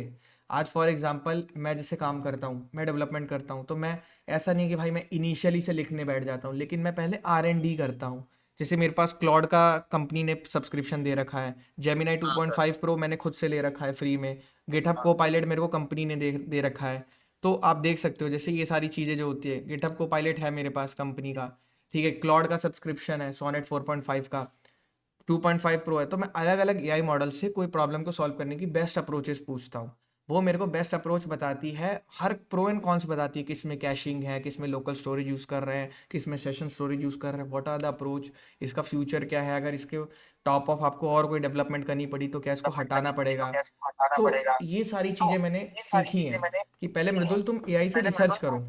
आज फॉर एग्जांपल मैं जैसे काम करता हूँ, मैं डेवलपमेंट करता हूँ, तो मैं ऐसा नहीं कि भाई मैं इनिशियली से लिखने बैठ जाता हूँ, लेकिन मैं पहले R&D करता हूँ जैसे मेरे पास क्लॉड का कंपनी ने सब्सक्रिप्शन दे रखा है, जेमिनाई हाँ सर 2.5 प्रो मैंने खुद से ले रखा है फ्री में, गिटहब हाँ कोपायलट मेरे को कंपनी ने दे रखा है। तो आप देख सकते हो जैसे ये सारी चीज़ें जो होती है, गिटहब कोपायलट है मेरे पास कंपनी का, ठीक है, क्लॉड का सब्सक्रिप्शन है, सोनेट 4.5 का, 2.5 प्रो है। तो मैं अलग अलग एआई मॉडल से कोई प्रॉब्लम को सॉल्व करने की बेस्ट अप्रोचेस पूछता हूँ, वो मेरे को बेस्ट अप्रोच बताती है, हर प्रो एंड कॉन्स बताती है, किस में कैशिंग है, किस में लोकल स्टोरेज यूज़ कर रहे हैं, किस में सेशन स्टोरेज यूज़ कर रहे हैं, व्हाट आर द अप्रोच, इसका फ्यूचर क्या है, अगर इसके टॉप ऑफ आपको और कोई डेवलपमेट करनी पड़ी तो क्या इसको हटाना पड़ेगा। तो ये सारी चीज़ें मैंने सीखी हैं कि पहले मृदुल तुम एआई से रिसर्च करो,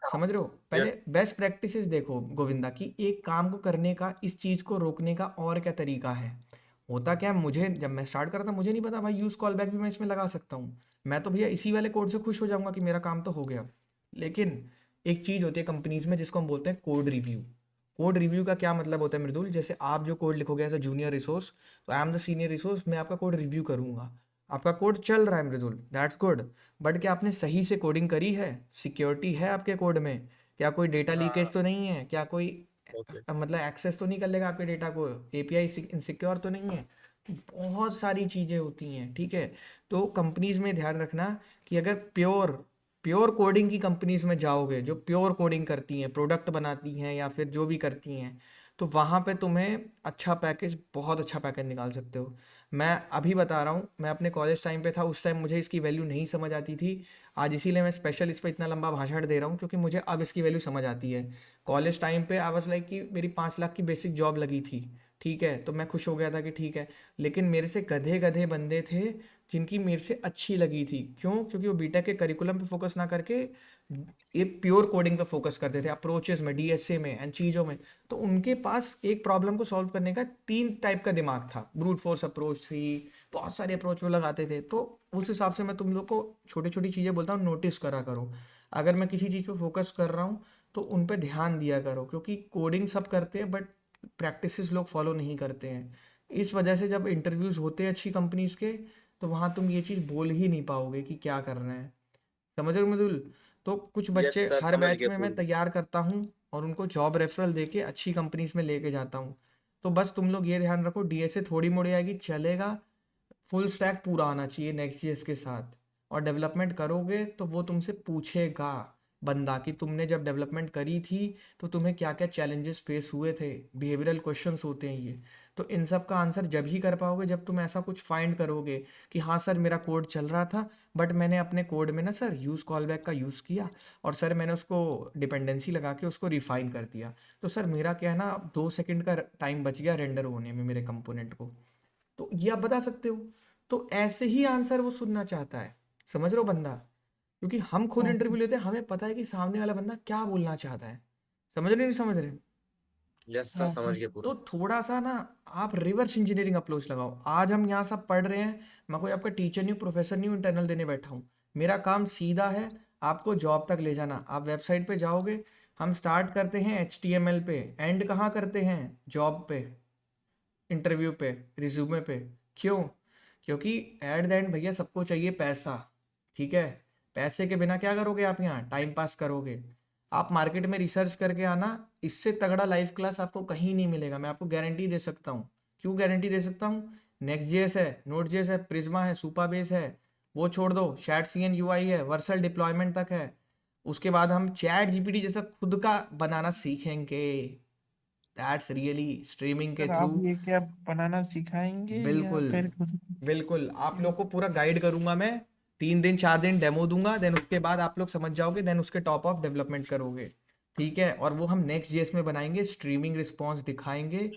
समझ रहे हो, यस पहले बेस्ट प्रैक्टिसेस देखो गोविंदा कि एक काम को करने का, इस चीज को रोकने का और क्या तरीका है। होता क्या है, मुझे जब मैं स्टार्ट करा था मुझे नहीं पता भाई यूज कॉल बैक भी मैं इसमें लगा सकता हूँ, मैं तो भैया इसी वाले कोड से खुश हो जाऊंगा कि मेरा काम तो हो गया। लेकिन एक चीज होती है कंपनीज में जिसको हम बोलते हैं कोड रिव्यू। कोड रिव्यू का क्या मतलब होता है मृदुल, जैसे आप जो कोड लिखोगे एज अ जूनियर रिसोर्स, तो I am the senior resource, मैं आपका कोड रिव्यू करूंगा। आपका कोड चल रहा है मृदुल, दैट्स गुड, बट क्या आपने सही से कोडिंग करी है, सिक्योरिटी है आपके कोड में, क्या कोई डेटा लीकेज हाँ तो नहीं है, क्या कोई ओके मतलब एक्सेस तो नहीं कर लेगा आपके डेटा को, एपीआई इनसिक्योर तो नहीं है। बहुत सारी चीज़ें होती हैं, ठीक है। तो कंपनीज में ध्यान रखना कि अगर प्योर प्योर कोडिंग की कंपनीज में जाओगे, जो प्योर कोडिंग करती हैं, प्रोडक्ट बनाती हैं या फिर जो भी करती हैं, तो वहाँ पे तुम्हें अच्छा पैकेज, बहुत अच्छा पैकेज निकाल सकते हो। मैं अभी बता रहा हूँ, मैं अपने कॉलेज टाइम पे था, उस टाइम मुझे इसकी वैल्यू नहीं समझ आती थी। आज इसीलिए मैं स्पेशल इस पर इतना लंबा भाषण दे रहा हूँ क्योंकि मुझे अब इसकी वैल्यू समझ आती है। कॉलेज टाइम पे आई वाज लाइक कि मेरी 5 लाख की बेसिक जॉब लगी थी, ठीक है, तो मैं खुश हो गया था कि ठीक है। लेकिन मेरे से गधे गधे बंदे थे जिनकी मेरे से अच्छी लगी थी, क्यों, क्योंकि वो बीटेक के करिकुलम पे फोकस ना करके ये प्योर कोडिंग पे फोकस करते थे, अप्रोचेस में, डीएसए में एंड चीज़ों में। तो उनके पास एक प्रॉब्लम को सॉल्व करने का 3 टाइप का दिमाग था, ब्रूट फोर्स अप्रोच थी, बहुत सारे अप्रोच वो लगाते थे। तो उस हिसाब से मैं तुम लोग को छोटी छोटी चीज़ें बोलता हूँ, नोटिस करा करो। अगर मैं किसी चीज़ पे फोकस कर रहा हूँ तो उन पे ध्यान दिया करो, क्योंकि कोडिंग सब करते हैं बट प्रैक्टिसेस लोग फॉलो नहीं करते हैं। इस वजह से जब इंटरव्यूज़ होते हैं अच्छी कंपनीज के, तो वहाँ तुम ये चीज़ बोल ही नहीं पाओगे कि क्या करना है, समझ रहे हो मृदुल। तो कुछ यस बच्चे सर हर समझ बैच गया में मैं पूरी तैयार करता हूँ और उनको जॉब रेफरल देके अच्छी कंपनीज में लेके जाता हूँ। तो बस तुम लोग ये ध्यान रखो, डीएसए थोड़ी मोड़ी आएगी चलेगा, फुल स्टैक पूरा आना चाहिए नेक्स्ट जेएस के साथ। और डेवलपमेंट करोगे तो वो तुमसे पूछेगा बंदा कि तुमने जब डेवलपमेंट करी थी तो तुम्हें क्या क्या चैलेंजेस फेस हुए थे, बिहेवियरल क्वेश्चंस होते हैं ये। तो इन सब का आंसर जब ही कर पाओगे जब तुम ऐसा कुछ फाइंड करोगे कि हाँ सर मेरा कोड चल रहा था, बट मैंने अपने कोड में ना सर यूज़ कॉलबैक का यूज़ किया, और सर मैंने उसको डिपेंडेंसी लगा के उसको रिफाइन कर दिया, तो सर मेरा क्या है ना, 2 सेकंड का टाइम बच गया रेंडर होने में मेरे कंपोनेंट को। तो ये आप बता सकते हो। तो ऐसे ही आंसर वो सुनना चाहता है, समझ रहे हो बंदा, क्योंकि हम खुद ओके। इंटरव्यू लेते हैं, हमें पता है कि सामने वाला बंदा क्या बोलना चाहता है। समझ रहे नहीं समझ रहे। यस सर समझ ओके। गया तो पूरा थोड़ा सा ना आप रिवर्स इंजीनियरिंग अप्रोच लगाओ। आज हम यहाँ सब पढ़ रहे हैं, मैं कोई आपका टीचर नहीं हूँ, प्रोफेसर नहीं हूँ, इंटरनल देने बैठा हूँ। मेरा काम सीधा है आपको जॉब तक ले जाना। आप वेबसाइट पे जाओगे, हम स्टार्ट करते हैं HTML पे, एंड कहाँ करते हैं, जॉब पे, इंटरव्यू पे, रिज्यूमे पे। क्यों, क्योंकि एट द एंड भैया सबको चाहिए पैसा, ठीक है। पैसे के बिना क्या करोगे आप, यहाँ टाइम पास करोगे। आप मार्केट में रिसर्च करके आना, इससे तगड़ा लाइव क्लास आपको कहीं नहीं मिलेगा, मैं आपको गारंटी दे सकता हूँ। क्यों गारंटी दे सकता हूँ, नेक्स्ट जेएस है, नोड जेएस है, प्रिज्मा है, सुपाबेस है, वो छोड़ दो, शैट CN UI है, वर्सल डिप्लॉयमेंट तक है। उसके बाद हम चैट जीपीटी जैसा खुद का बनाना सीखेंगे, दैट्स रियली स्ट्रीमिंग के सर थ्रू। आप ये क्या बनाना सिखाएंगे या बिल्कुल, फिर खुद? बिल्कुल आप लोग को पूरा गाइड करूंगा मैं, 3 दिन 4 दिन डेमो दूंगा, देन उसके बाद आप लोग समझ जाओगे, देन उसके टॉप ऑफ डेवलपमेंट करोगे, ठीक है। और वो हम नेक्स्ट जेएस में बनाएंगे, स्ट्रीमिंग रिस्पॉन्स दिखाएंगे,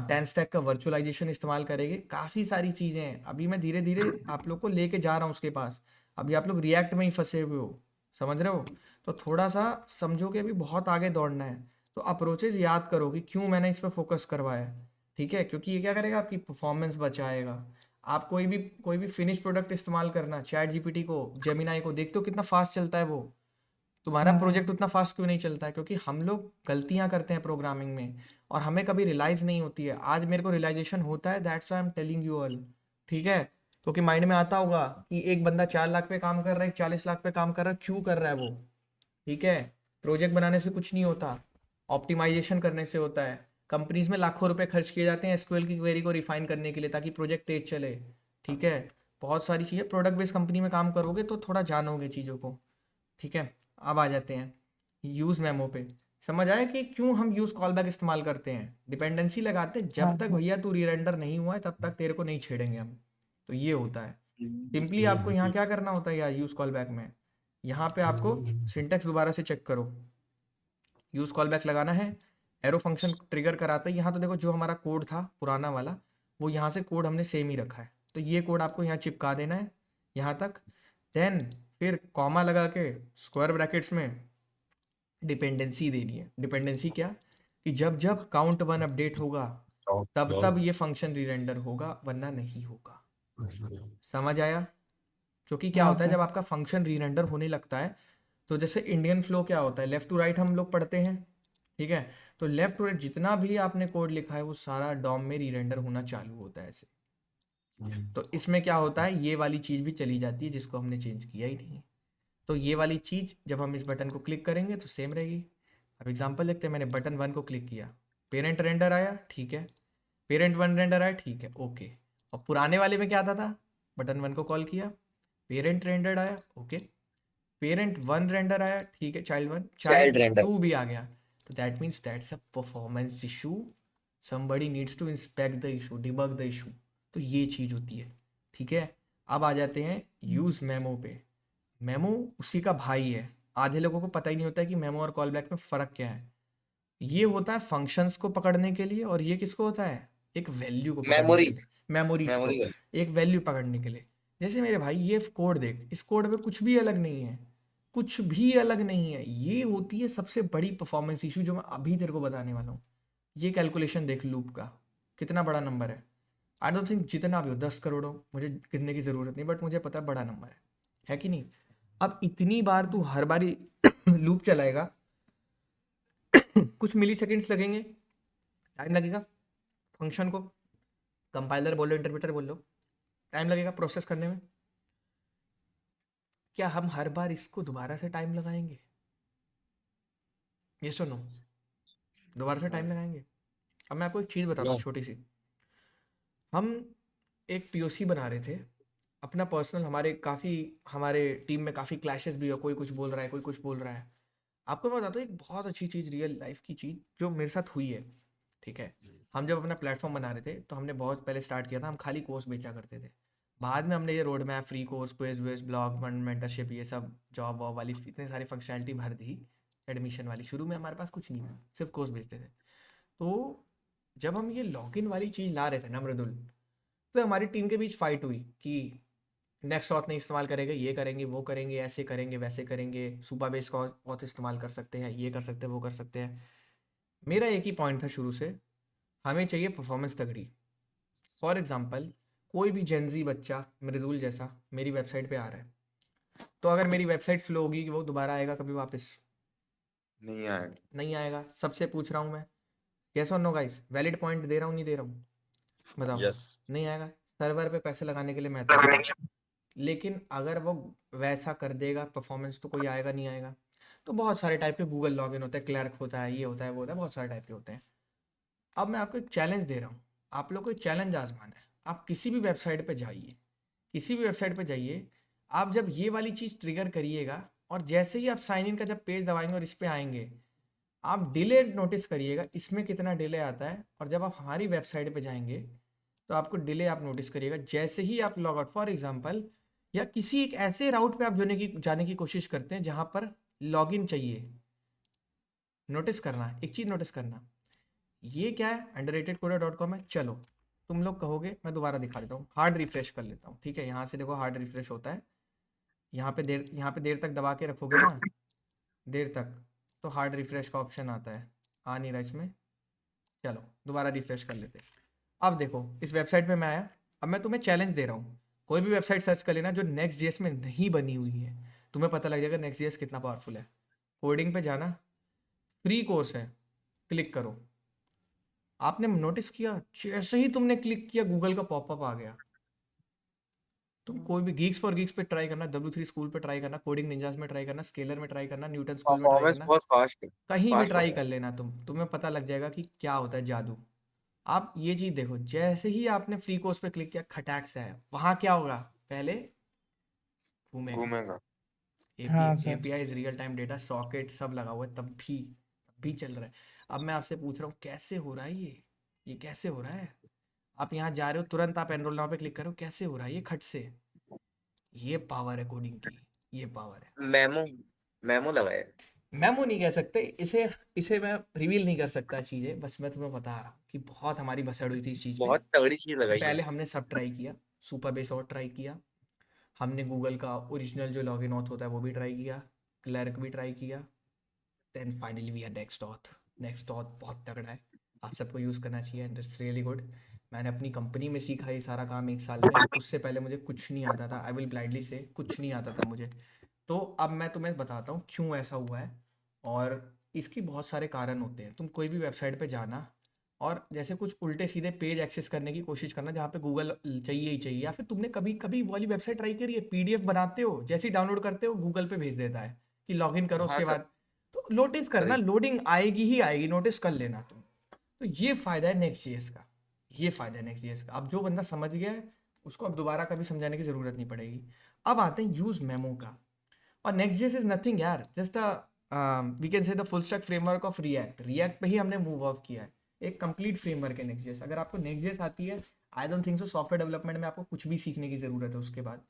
10 स्टैक का वर्चुअलाइजेशन इस्तेमाल करेंगे, काफ़ी सारी चीज़ें हैं। अभी मैं धीरे धीरे आप लोग को लेके जा रहा हूँ उसके पास। अभी आप लोग रिएक्ट में ही फंसे हुए हो, समझ रहे हो। तो थोड़ा सा समझो कि अभी बहुत आगे दौड़ना है। तो अप्रोचेज याद करो कि क्यों मैंने इस पर फोकस करवाया है, ठीक है, क्योंकि ये क्या करेगा, आपकी परफॉर्मेंस बचाएगा। आप कोई भी फिनिश प्रोडक्ट इस्तेमाल करना, चैट जीपीटी को, जेमिनाई को, देखते हो कितना फास्ट चलता है वो। तुम्हारा हाँ हाँ। प्रोजेक्ट उतना फास्ट क्यों नहीं चलता है, क्योंकि हम लोग गलतियां करते हैं प्रोग्रामिंग में और हमें कभी रियलाइज नहीं होती है। आज मेरे को रियलाइजेशन होता है, that's why I am telling you all, ठीक है। क्योंकि माइंड में आता होगा कि एक बंदा 4 लाख पे काम कर रहा है, 40 लाख पे काम कर रहा है, क्यों कर रहा है वो, ठीक है। प्रोजेक्ट बनाने से कुछ नहीं होता, ऑप्टिमाइजेशन करने से होता है। कंपनीज में लाखों रुपए खर्च किए जाते हैं एसक्यूएल की क्वेरी को रिफाइन करने के लिए ताकि प्रोजेक्ट तेज चले। ठीक है, बहुत सारी चीज़ें, प्रोडक्ट बेस्ड कंपनी में काम करोगे तो थोड़ा जानोगे चीज़ों को। ठीक है, अब आ जाते हैं यूज़ मेमो पे। समझ आया कि क्यों हम यूज़ कॉलबैक इस्तेमाल करते हैं? डिपेंडेंसी लगाते हैं, हाँ जब तक हाँ भैया तू रीरेंडर नहीं हुआ है तब तक तेरे को नहीं छेड़ेंगे हम। तो ये होता है सिंपली। आपको यहाँ क्या करना होता है यार यूज़ कॉलबैक में, यहाँ पे आपको सिंटेक्स दोबारा से चेक करो। यूज़ कॉलबैक लगाना है, एरो फंक्शन ट्रिगर कराता है। यहाँ तो देखो जो हमारा कोड था पुराना वाला, वो यहाँ से कोड हमने सेम ही रखा है, तो ये कोड आपको यहाँ चिपका देना है यहाँ तक। देन फिर कॉमा लगा के स्क्वायर ब्रैकेट्स में डिपेंडेंसी देनी है। डिपेंडेंसी क्या, कि जब जब काउंट 1 अपडेट होगा तब तब ये फंक्शन रीरेंडर होगा, वरना नहीं होगा। समझ आया? क्योंकि क्या हाँ होता है सर। जब आपका फंक्शन रीरेंडर होने लगता है, तो जैसे इंडियन फ्लो क्या होता है, लेफ्ट टू राइट हम लोग पढ़ते हैं। ठीक है, तो लेफ्ट टू राइट जितना भी आपने कोड लिखा है वो सारा डॉम में रीरेंडर होना चालू होता है ऐसे। तो इसमें क्या होता है, ये वाली चीज़ भी चली जाती है जिसको हमने चेंज किया ही नहीं है। तो ये वाली चीज़ जब हम इस बटन को क्लिक करेंगे तो सेम रहेगी। अब एग्जांपल देखते हैं, मैंने बटन 1 को क्लिक किया, पेरेंट रेंडर आया, ठीक है, पेरेंट 1 रेंडर आया, ठीक है, ओके। और पुराने वाले में क्या आता था, बटन 1 को कॉल किया, पेरेंट रेंडर आया, ओके, पेरेंट 1 रेंडर आया, ठीक है, चाइल्ड 1, चाइल्ड चाइल्ड रेंडर 2 भी आ गया। तो that means that's a performance issue, somebody needs to inspect the issue, debug the issue. तो ये चीज़ होती है। ठीक है, अब आ जाते हैं यूज़ मेमो पे। मेमो उसी का भाई है। आधे लोगों को पता ही नहीं होता है कि मेमो और कॉल बैक में फ़र्क क्या है। ये होता है फंक्शंस को पकड़ने के लिए, और ये किसको होता है, एक वैल्यू को पकड़ने के लिए, मेमोरीज मेमोरीज को मेमोरी एक वैल्यू पकड़ने के लिए। जैसे मेरे भाई ये कोड देख, इस कोड में कुछ भी अलग नहीं है, कुछ भी अलग नहीं है। ये होती है सबसे बड़ी परफॉर्मेंस इशू जो मैं अभी तेरे को बताने वाला हूँ। ये कैलकुलेशन देख लूप का कितना बड़ा नंबर है। आई डोंट थिंक जितना भी हो 10 करोड़ हो, मुझे गिनने की ज़रूरत नहीं, बट मुझे पता है बड़ा नंबर है कि नहीं। अब इतनी बार तू हर बारी लूप चलाएगा, कुछ मिली सेकेंड्स लगेंगे, टाइम लगेगा। फंक्शन को कंपाइलर बोलो, इंटरप्रेटर बोलो, टाइम लगेगा प्रोसेस करने में। क्या हम हर बार इसको दोबारा से टाइम लगाएंगे? ये सुनो, दोबारा से टाइम लगाएंगे? अब मैं आपको एक चीज़ बताता नो हूँ छोटी सी। हम एक पीओसी बना रहे थे अपना पर्सनल, हमारे टीम में काफ़ी क्लैशेस भी हो, कोई कुछ बोल रहा है, कोई कुछ बोल रहा है। आपको मैं बताता हूँ एक बहुत अच्छी चीज़, रियल लाइफ की चीज़ जो मेरे साथ हुई है। ठीक है, हम जब अपना प्लेटफॉर्म बना रहे थे तो हमने बहुत पहले स्टार्ट किया था, हम खाली कोर्स बेचा करते थे। बाद में हमने ये road map, free course, quiz whiz, blog, mentorship, ये सब जॉब वॉब वाली इतने सारी फंक्शनैलिटी भर दी एडमिशन वाली। शुरू में हमारे पास कुछ नहीं था, सिर्फ कोर्स बेचते थे। तो जब हम ये लॉगिन वाली चीज़ ला रहे थे ना मृदुल, तो हमारी टीम के बीच फाइट हुई कि नेक्स्ट ऑथ नहीं इस्तेमाल करेंगे, ये करेंगे, वो करेंगे, ऐसे करेंगे, वैसे करेंगे, सुपर बेस का ऑथ इस्तेमाल कर सकते हैं, ये कर सकते हैं, वो कर सकते हैं। मेरा एक ही पॉइंट था शुरू से, हमें चाहिए परफॉर्मेंस तगड़ी। फॉर एग्जांपल, कोई भी जेनजी बच्चा मृदुल जैसा मेरी वेबसाइट पे आ रहा है, तो अगर मेरी वेबसाइट स्लो होगी कि वो दोबारा आएगा कभी वापस? नहीं आएगा। नहीं आएगा। सबसे पूछ रहा हूँ मैं, यस और नो गाइस, वैलिड पॉइंट दे रहा हूँ नहीं दे रहा हूँ, बताओ। यस नहीं आएगा। सर्वर पे पैसे लगाने के लिए मैं तैयार हूँ, लेकिन अगर वो वैसा कर देगा परफॉर्मेंस तो कोई आएगा नहीं आएगा। तो बहुत सारे टाइप के गूगल लॉगिन होते हैं, क्लर्क होता है, ये होता है, वो होता है, बहुत सारे टाइप के होते हैं। अब मैं आपको एक चैलेंज दे रहा हूँ, आप लोग को एक चैलेंज आजमाना है। आप किसी भी वेबसाइट पे जाइए, किसी भी वेबसाइट पे जाइए, आप जब ये वाली चीज़ ट्रिगर करिएगा और जैसे ही आप साइन इन का जब पेज दबाएंगे और इस पे आएंगे, आप डिले नोटिस करिएगा इसमें कितना डिले आता है। और जब आप हमारी वेबसाइट पे जाएंगे तो आपको डिले आप नोटिस करिएगा। जैसे ही आप लॉग आउट फॉर एग्जांपल, या किसी एक ऐसे राउट पे आप जाने की कोशिश करते हैं जहाँ पर लॉगिन चाहिए, नोटिस करना, एक चीज़ नोटिस करना, ये क्या है, underratedcoder.com है। चलो तुम लोग कहोगे, मैं दोबारा दिखा देता हूँ, हार्ड रिफ्रेश कर लेता हूँ। ठीक है, यहाँ से देखो हार्ड रिफ्रेश होता है, यहाँ पे देर तक दबा के रखोगे ना, देर तक, तो हार्ड रिफ्रेश का ऑप्शन आता है। आ नहीं रहा इसमें, चलो दोबारा रिफ्रेश कर लेते हैं। अब देखो इस वेबसाइट पे मैं आया। अब मैं तुम्हें चैलेंज दे रहा हूँ, कोई भी वेबसाइट सर्च कर लेना जो नेक्स्ट जेएस में नहीं बनी हुई है, तुम्हें पता लग जाएगा नेक्स्ट जेएस कितना पावरफुल है। कोडिंग पे जाना, फ्री कोर्स है, क्लिक करो। आपने नोटिस किया जैसे ही तुमने क्लिक किया गूगल का पॉपअप आ गया, तुम कोई भी गीक्स फॉर गीक्स पे ट्राई करना, W3 स्कूल पे ट्राई करना, कोडिंग निंजास में ट्राई करना, स्केलर में ट्राई करना, न्यूटन स्कूल में ट्राई परफॉर्मेंस करना, बहुत फास्ट है, कहीं भी फास्ट ट्राई होता कर लेना तुम्हें पता लग जाएगा कि क्या होता है जादू। आप ये चीज देखो, जैसे ही आपने फ्री कोर्स पे क्लिक किया, खटाक से है वहां क्या होगा, पहले है, घूमेगा। घूमेगा। हाँ sir. API real time data socket सब लगा हुआ है, तब भी चल रहा है। अब मैं आपसे पूछ रहा हूँ कैसे हो रहा है ये कैसे हो रहा है। आप यहाँ जा रहे हो, तुरंत आप एनरोल नाउ पे क्लिक करो, कैसे हो रहा है ये खट से। ये पावर है कोडिंग की, ये पावर है। मेमो मेमो लगाए। मेमो नहीं कह सकते इसे, इसे मैं रिवील नहीं कर सकता चीजें, बस मैं तुम्हें बता रहा हूँ कि बहुत हमारी भसड़ हुई थी इस चीज पे। बहुत तगड़ी चीज लगाई है। पहले हमने सब ट्राई किया, सुपर बेस और ट्राई किया, हमने गूगल का ओरिजिनल जो लॉगिन ऑथ होता है वो भी ट्राई किया, क्लर्क भी ट्राई किया, then finally we are Next auth बहुत तगड़ा है, आप सबको यूज़ करना चाहिए एंड इट्स रियली गुड। मैंने अपनी कंपनी में सीखा ये सारा काम 1 साल में, उससे पहले मुझे कुछ नहीं आता था, आई विल ब्लाइंडली से कुछ नहीं आता था मुझे। तो अब मैं तुम्हें बताता हूँ क्यों ऐसा हुआ है, और इसकी बहुत सारे कारण होते हैं। तुम कोई भी वेबसाइट पे जाना और जैसे कुछ उल्टे सीधे पेज एक्सेस करने की कोशिश करना जहाँ पे गूगल चाहिए ही चाहिए, या फिर तुमने कभी कभी वाली वेबसाइट ट्राई करी है, पीडीएफ बनाते हो, जैसे ही डाउनलोड करते हो गूगल पे भेज देता है कि लॉगिन करो, हाँ उसके सर। बाद तो नोटिस करना, सही। लोडिंग आएगी ही आएगी, नोटिस कर लेना तुम। तो ये फायदा है नेक्स्ट जेएस का, ये फायदा है नेक्स्ट जेएस का। अब जो बंदा समझ गया है उसको अब दोबारा कभी समझाने की जरूरत नहीं पड़ेगी। अब आते हैं यूज मेमो का। और नेक्स्ट जेएस इज नथिंग यार, just we can say the full stack framework of React पे ही हमने मूव ऑफ किया है। एक कंप्लीट फ्रेमवर्क है नेक्स्ट जेएस। अगर आपको नेक्स्ट जेएस आती है, I don't think so software development में आपको कुछ भी सीखने की जरूरत है उसके बाद,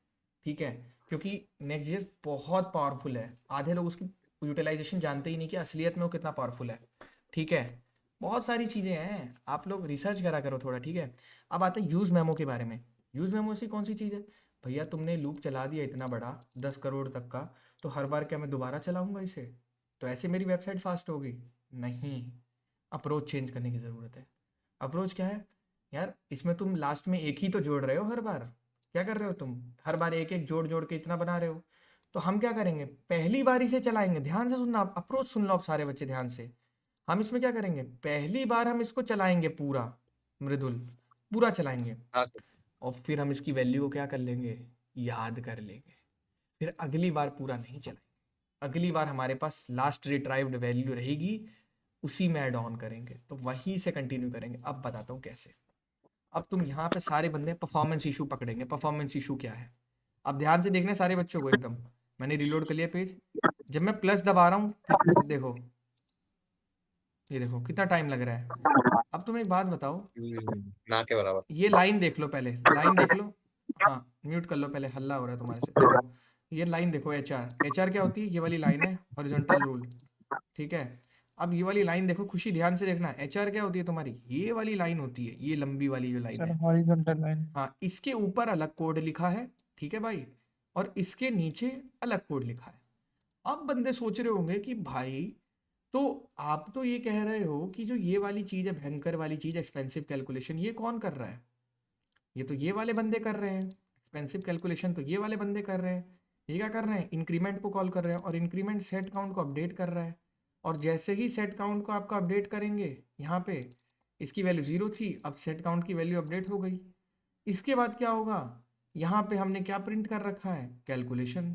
ठीक है, क्योंकि नेक्स्ट जेएस बहुत पावरफुल है। आधे लोग उसकी यूटिलाइजेशन जानते ही नहीं कि असलियत में वो कितना पावरफुल है, ठीक है। बहुत सारी चीज़ें हैं, आप लोग रिसर्च करा करो थोड़ा, ठीक है। अब आते हैं यूज़ मेमो के बारे में। यूज़ मेमो ऐसी कौन सी चीज़ है भैया, तुमने लूप चला दिया इतना बड़ा 10 करोड़ तक का, तो हर बार क्या मैं दोबारा चलाऊंगा इसे, तो ऐसे मेरी वेबसाइट फास्ट होगी? नहीं, अप्रोच चेंज करने की ज़रूरत है। अप्रोच क्या है यार, इसमें तुम लास्ट में एक ही तो जोड़ रहे हो हर बार, क्या कर रहे हो तुम, हर बार एक एक जोड़ जोड़ के इतना बना रहे हो। तो हम क्या करेंगे, पहली बार इसे चलाएंगे, ध्यान से सुनना, अप्रोच सुन लो आप सारे बच्चे ध्यान से। हम इसमें क्या करेंगे, पहली बार हम इसको चलाएंगे पूरा, मृदुल, पूरा चलाएंगे, हाँ सर। और फिर हम इसकी वैल्यू को क्या कर लेंगे, याद कर लेंगे। फिर अगली बार पूरा नहीं चलाएंगे, अगली बार हमारे पास लास्ट रिट्राइव्ड वैल्यू रहेगी, उसी में ऐड ऑन करेंगे, तो वहीं से कंटिन्यू करेंगे। अब बताता हूँ कैसे। अब तुम यहाँ पे सारे बंदे परफॉर्मेंस इशू पकड़ेंगे। परफॉर्मेंस इशू क्या है, अब ध्यान से देखना सारे बच्चों को एकदम। मैंने रिलोड कर लिया पेज, जब मैं प्लस दबा रहा हूँ, देखो ये देखो कितना टाइम लग रहा है। अब तुम एक बात बताओ, ना के बराबर। ये लाइन देख लो, पहले लाइन देख लो, हाँ म्यूट कर लो पहले, हल्ला हो रहा है तुम्हारे से। देखो ये लाइन देखो, एचआर क्या होती है, ये वाली लाइन है हॉरिजॉन्टल रूल, ठीक है। अब ये वाली लाइन देखो, खुशी ध्यान से देखना, एचआर क्या होती है तुम्हारी, ये वाली लाइन होती है, ये लंबी वाली जो लाइन सर है, हॉरिजॉन्टल लाइन। हाँ इसके ऊपर अलग कोड लिखा है, ठीक है भाई, और इसके नीचे अलग कोड लिखा है। अब बंदे सोच रहे होंगे कि भाई, तो आप तो ये कह रहे हो कि जो ये वाली चीज़ है, भयंकर वाली चीज़, एक्सपेंसिव कैलकुलेशन, ये कौन कर रहा है, ये तो ये वाले बंदे कर रहे हैं, एक्सपेंसिव कैलकुलेशन तो ये वाले बंदे कर रहे हैं। ये क्या कर रहे हैं, इंक्रीमेंट को कॉल कर रहे हैं, और इंक्रीमेंट सेट काउंट को अपडेट कर रहा है। और जैसे ही सेट काउंट को आपका अपडेट करेंगे, यहाँ पे इसकी वैल्यू 0 थी, अब सेट काउंट की वैल्यू अपडेट हो गई। इसके बाद क्या होगा, यहाँ पे हमने क्या प्रिंट कर रखा है, कैलकुलेशन।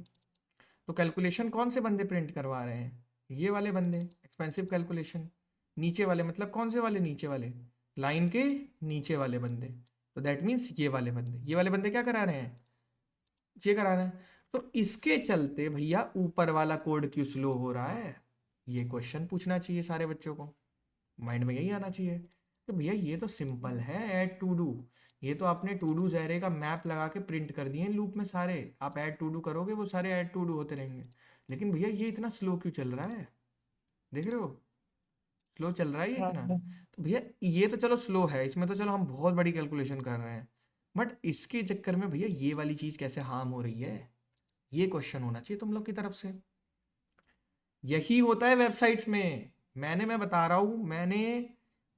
तो कैलकुलेशन कौन से बंदे प्रिंट करवा रहे हैं, ये वाले बंदे, एक्सपेंसिव कैलकुलेशन। नीचे वाले मतलब कौन से वाले, नीचे वाले, लाइन के नीचे वाले बंदे, तो दैट मीन्स ये वाले बंदे, ये वाले बंदे क्या करा रहे हैं, ये करा रहे हैं। तो इसके चलते भैया ऊपर वाला कोड क्यों स्लो हो रहा है, ये क्वेश्चन पूछना चाहिए सारे बच्चों को, माइंड में यही आना चाहिए कि भैया ये तो सिंपल है, ऐड टू डू। ये तो आपने टू डू एरे का मैप लगा के प्रिंट कर दिए लूप में सारे, आप ऐड टू डू करोगे वो सारे ऐड टू डू होते रहेंगे। लेकिन भैया ये इतना स्लो क्यों चल रहा है, देख रहे हो, स्लो चल रहा है ये हाँ इतना। सर। तो भैया ये तो चलो स्लो है, इसमें तो चलो हम बहुत बड़ी कैलकुलेशन कर रहे हैं, बट इसके चक्कर में भैया ये वाली चीज़ कैसे हार्म हो रही है, ये क्वेश्चन होना चाहिए तुम लोग की तरफ से। यही होता है वेबसाइट्स में, मैं बता रहा हूँ, मैंने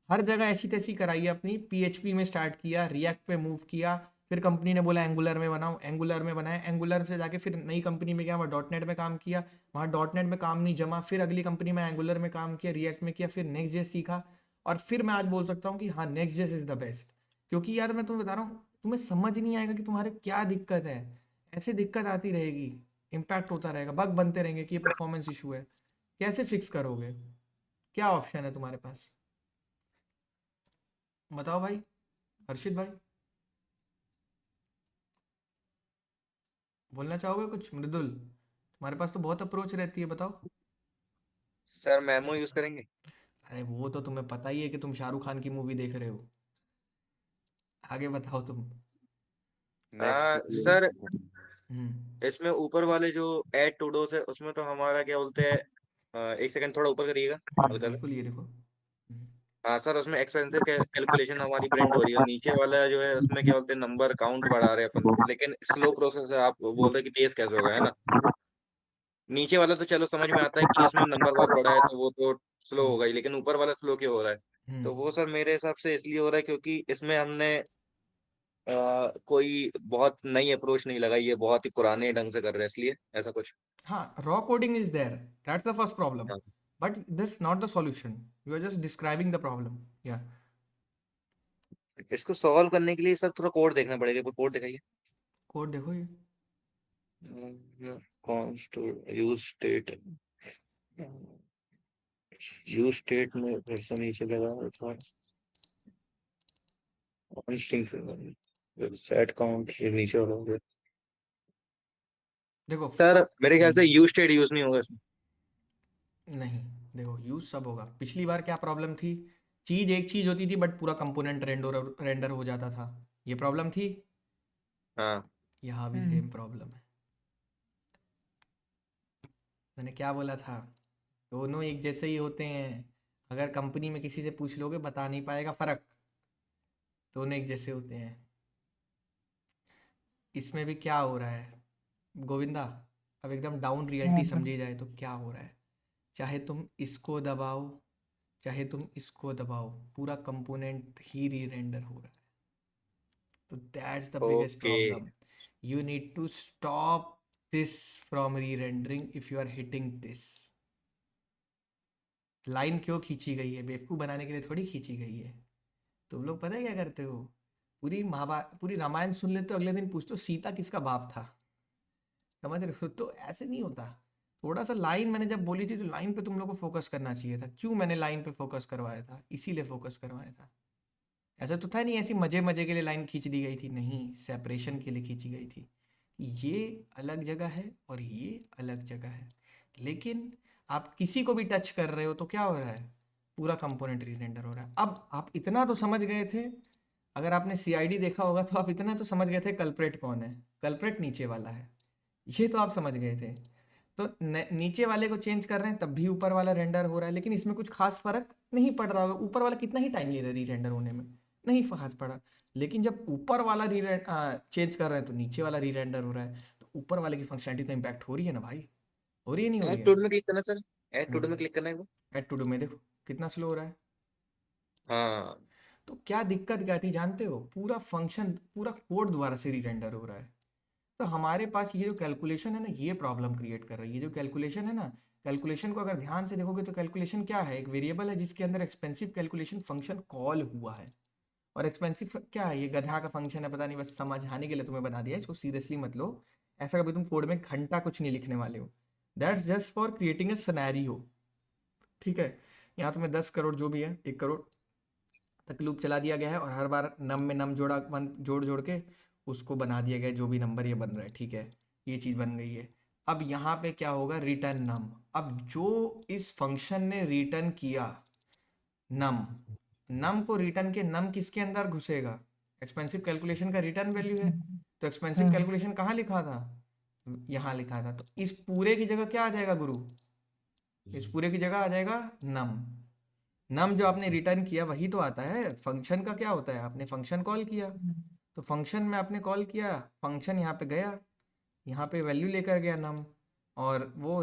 हर जगह ऐसी तैसी कराई है अपनी। पीएचपी में स्टार्ट किया, रिएक्ट पे मूव किया, फिर कंपनी ने बोला एंगुलर में बनाओ, एंगुलर में बनाया, एंगुलर से जाके फिर नई कंपनी में गया, वहाँ डॉट नेट में काम किया, वहाँ डॉट नेट में काम नहीं जमा, फिर अगली कंपनी में एंगुलर में काम किया, रिएक्ट में किया, फिर नेक्स्ट जेएस सीखा, और फिर मैं आज बोल सकता हूँ कि हाँ next JS is the best. क्योंकि यार मैं तुम्हें बता रहा हूँ, तुम्हें समझ नहीं आएगा कि तुम्हारे क्या दिक्कत है। ऐसे दिक्कत आती रहेगी, इम्पैक्ट होता रहेगा, बग बनते रहेंगे कि ये परफॉर्मेंस इशू है। कैसे फिक्स करोगे? क्या ऑप्शन है तुम्हारे पास? बताओ भाई, हर्षित भाई, बोलना चाहोगे कुछ? मृदुल, तुम्हारे पास तो बहुत अप्रोच रहती है, बताओ। सर मेमो यूज करेंगे। अरे वो तो तुम्हें पता ही है कि तुम शाहरुख खान की मूवी देख रहे हो। आगे बताओ तुम। नेक्स्ट सर हम्म। इसमें ऊपर वाले जो ऐड टू डोस है उसमें तो हमारा क्या बोलते हैं, एक सेकंड थोड़ा ऊपर करिएगा। हल्का सा। बिल्कुल, ये देखो। हाँ सर, उसमें एक्सपेंसिव कैलकुलेशन हमारी प्रिंट हो रही है, और नीचे वाला जो है उसमें क्या बोलते हैं नंबर काउंट बढ़ा रहे हैं अपन, लेकिन स्लो प्रोसेस है। आप बोल रहे हैं कि तेज कैसे होगा, है ना? नीचे वाला तो चलो समझ में आता है कि उसमें नंबर बहुत बड़ा है तो वो तो स्लो हम्म। होगा ही, लेकिन ऊपर वाला स्लो क्यों हो रहा है? तो वो हम्म। सर मेरे हिसाब से इसलिए हो रहा है क्योंकि इसमें हमने कोई बहुत नई अप्रोच नहीं लगाई है, बहुत ही पुराने ढंग से कर रहे हैं, इसलिए ऐसा कुछ। हाँ, raw coding is there. That's the first problem. हाँ। But that's not the solution. You are just describing the problem. Yeah. इसको सॉल्व करने के लिए सर थोड़ा कोड देखना पड़ेगा, कोई कोड दिखाइए। कोड देखो ये। Const use state, use state में फिर से नीचे लगा सेट काउंट, ये नीचे होगा। देखो सर मेरे ख्याल से हम्म, यूज स्टेट यूज नहीं होगा इसमें। नहीं, देखो यूज सब होगा। पिछली बार क्या प्रॉब्लम थी? चीज एक चीज होती थी बट पूरा कंपोनेंट रेंडर हो जाता था। ये प्रॉब्लम थी। हाँ। यहाँ भी हम्म सेम प्रॉब्लम है। मैंने क्या बोला था? दोनों एक जैसे ही होते हैं। अगर कंपनी में किसी से पूछ लोगे बता नहीं पाएगा फर्क। दोनों एक जैसे होते हैं। इसमें भी क्या हो रहा है गोविंदा? अब एकदम डाउन हाँ रियलिटी सर। समझी जाए तो क्या हो रहा है? चाहे तुम इसको दबाओ, चाहे तुम इसको दबाओ, पूरा कंपोनेंट ही री रेंडर हो रहा है। तो that's the biggest okay. Problem. You need to stop this from re rendering if you are hitting this. Line क्यों खींची गई है? बेवकूफ़ बनाने के लिए थोड़ी खींची गई है। तुम लोग पता है क्या करते हो? पूरी रामायण सुन लेते हो, अगले दिन पूछते हो सीता किसका बाप था। समझ रहे हो? तो ऐसे नहीं होता। थोड़ा सा लाइन मैंने जब बोली थी तो लाइन पे तुम लोग को फोकस करना चाहिए था। क्यों मैंने लाइन पे फोकस करवाया था? इसीलिए फोकस करवाया था। ऐसा तो था नहीं ऐसी मजे मजे के लिए लाइन खींच दी गई थी, नहीं, सेपरेशन के लिए खींची गई थी। ये अलग जगह है और ये अलग जगह है। लेकिन आप किसी को भी टच कर रहे हो तो क्या हो रहा है? पूरा कंपोनेंट रीरेंडर हो रहा है। अब आप इतना तो समझ गए थे, अगर आपने सीआईडी देखा होगा तो आप इतना तो समझ गए थे कल्प्रेट कौन है। कल्प्रेट नीचे वाला है, ये तो आप समझ गए थे। तो नीचे वाले को चेंज कर रहे हैं तब भी ऊपर वाला रेंडर हो रहा है, लेकिन इसमें कुछ खास फर्क नहीं पड़ रहा होगा। ऊपर वाला कितना ही टाइम ले रहा है री रेंडर होने में, नहीं खास पड़ा। लेकिन जब ऊपर वाला चेंज कर रहे हैं तो नीचे वाला री रेंडर हो रहा है। तो ऊपर वाले की फंक्शनलिटी तो इम्पैक्ट हो रही है ना भाई, हो रही है नहीं हो रही ऐड है? टू में क्लिक करना सर, ऐड टू में क्लिक करना है वो। ऐड टू डू में देखो कितना स्लो हो रहा है। हाँ। तो क्या दिक्कत क्या थी जानते हो? पूरा फंक्शन पूरा कोड द्वारा से री रेंडर हो रहा है। तो हमारे पास ये जो कैलकुलेशन है ना, ये प्रॉब्लम क्रिएट कर रही है। ये जो कैलकुलेशन है ना, कैलकुलेशन को अगर ध्यान से देखोगे तो कैलकुलेशन क्या है? एक वेरिएबल है जिसके अंदर एक्सपेंसिव कैलकुलेशन फंक्शन कॉल हुआ है। और एक्सपेंसिव क्या है? ये गधा का फंक्शन है, पता नहीं, बस समझाने के लिए तुम्हें बना दिया है, इसको सीरियसली मत लो। ऐसा कभी तुम कोड में घंटा कुछ नहीं लिखने वाले हो। That's just for creating a scenario. ठीक है? यहाँ तुम्हें 10 करोड़ जो भी है, 1 करोड़ तक लूप चला दिया गया है और हर बार नम में नम जोड़ जोड़ के उसको बना दिया गया है, जो भी नंबर ये बन रहा है। ठीक है, ये चीज़ बन गई है। अब यहाँ पे क्या होगा? रिटर्न नम। अब जो इस फंक्शन ने रिटर्न किया नम, नम को रिटर्न के नम किसके अंदर घुसेगा? एक्सपेंसिव कैलकुलेशन का रिटर्न वैल्यू है। तो एक्सपेंसिव हाँ कैलकुलेशन कहाँ लिखा था? यहाँ लिखा था। तो इस पूरे की जगह क्या आ जाएगा गुरु? इस पूरे की जगह आ जाएगा नम। नम जो आपने रिटर्न किया वही तो आता है। फंक्शन का क्या होता है? आपने फंक्शन कॉल किया, तो फंक्शन में आपने कॉल किया, फंक्शन यहाँ पे गया, यहाँ पे वैल्यू लेकर गया नम, और वो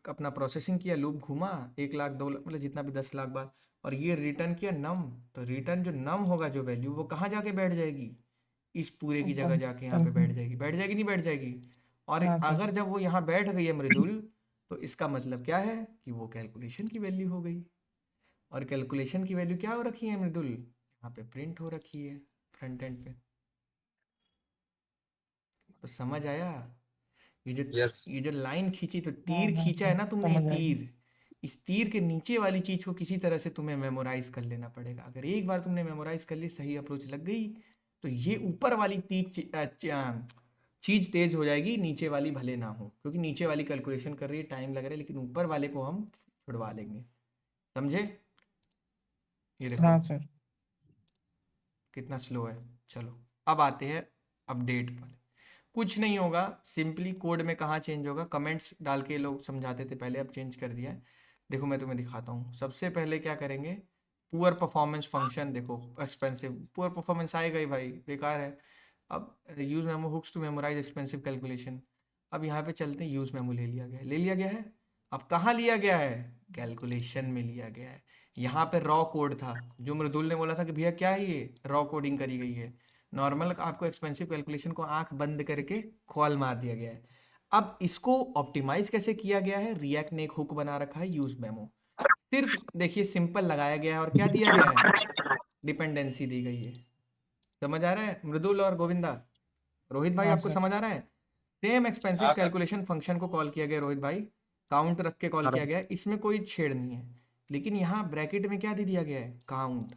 अपना प्रोसेसिंग किया, लूप घूमा 1 लाख 2 लाख मतलब जितना भी 10 लाख बार, और ये रिटर्न किया नम। तो रिटर्न जो नम होगा जो वैल्यू, वो कहाँ जाके बैठ जाएगी? इस पूरे की जगह जाके यहाँ पे बैठ जाएगी। बैठ जाएगी नहीं बैठ जाएगी? और हाँ सर। अगर जब वो यहाँ बैठ गई है मृदुल, तो इसका मतलब क्या है कि वो कैलकुलेशन की वैल्यू हो गई। और कैलकुलेशन की वैल्यू क्या हो रखी है मृदुल? यहाँ पे प्रिंट हो रखी है फ्रंट एंड पे। तो समझ आया? यस ये जो लाइन खींची तो हाँ तीर हाँ खींचा है ना तुमने, समझ आया। तीर, इस तीर के नीचे वाली चीज को किसी तरह से तुम्हें मेमोराइज कर लेना पड़ेगा। अगर एक बार तुमने मेमोराइज कर ली, सही अप्रोच लग गई, तो ये ऊपर वाली चीज तेज हो जाएगी, नीचे वाली भले ना हो, क्योंकि नीचे वाली कैलकुलेशन कर रही है, टाइम लग रहा है, लेकिन ऊपर वाले को हम छुड़वा लेंगे। समझे? ये देखो हाँ सर। कितना स्लो है। चलो अब आते हैं अपडेट पर। कुछ नहीं होगा, सिंपली कोड में कहाँ चेंज होगा, कमेंट्स डाल के लोग समझाते थे पहले, अब चेंज कर दिया है। देखो मैं तुम्हें दिखाता हूँ। सबसे पहले क्या करेंगे, पुअर परफॉर्मेंस फंक्शन। देखो एक्सपेंसिव, पुअर परफॉर्मेंस आएगा ही भाई, बेकार है। अब use memo hooks to memorize expensive calculation. अब यहाँ पे चलते हैं, यूज मेमो ले लिया गया है, ले लिया गया है। अब कहाँ लिया गया है, कैलकुलेशन में लिया गया है। यहाँ पे रॉ कोड था, जो मृदुल ने बोला था कि भैया क्या है ये, रॉ कोडिंग करी गई है। नॉर्मल आपको एक्सपेंसिव कैलकुलेशन को आंख बंद करके कॉल मार दिया गया है। अब इसको ऑप्टिमाइज कैसे किया गया है, रिएक्ट ने एक हुक बना रखा है, यूज मेमो। सिर्फ देखिए सिंपल लगाया गया है, और क्या दिया गया है, डिपेंडेंसी दी गई है। समझ आ रहा है मृदुल और गोविंदा? रोहित भाई हाँ आपको सर। समझ आ रहा है? सेम एक्सपेंसिव हाँ सर कैलकुलेशन फंक्शन को कॉल किया गया रोहित भाई, काउंट रख के कॉल हाँ किया गया है, इसमें कोई छेड़ नहीं है। लेकिन यहाँ ब्रैकेट में क्या दे दिया गया है, काउंट।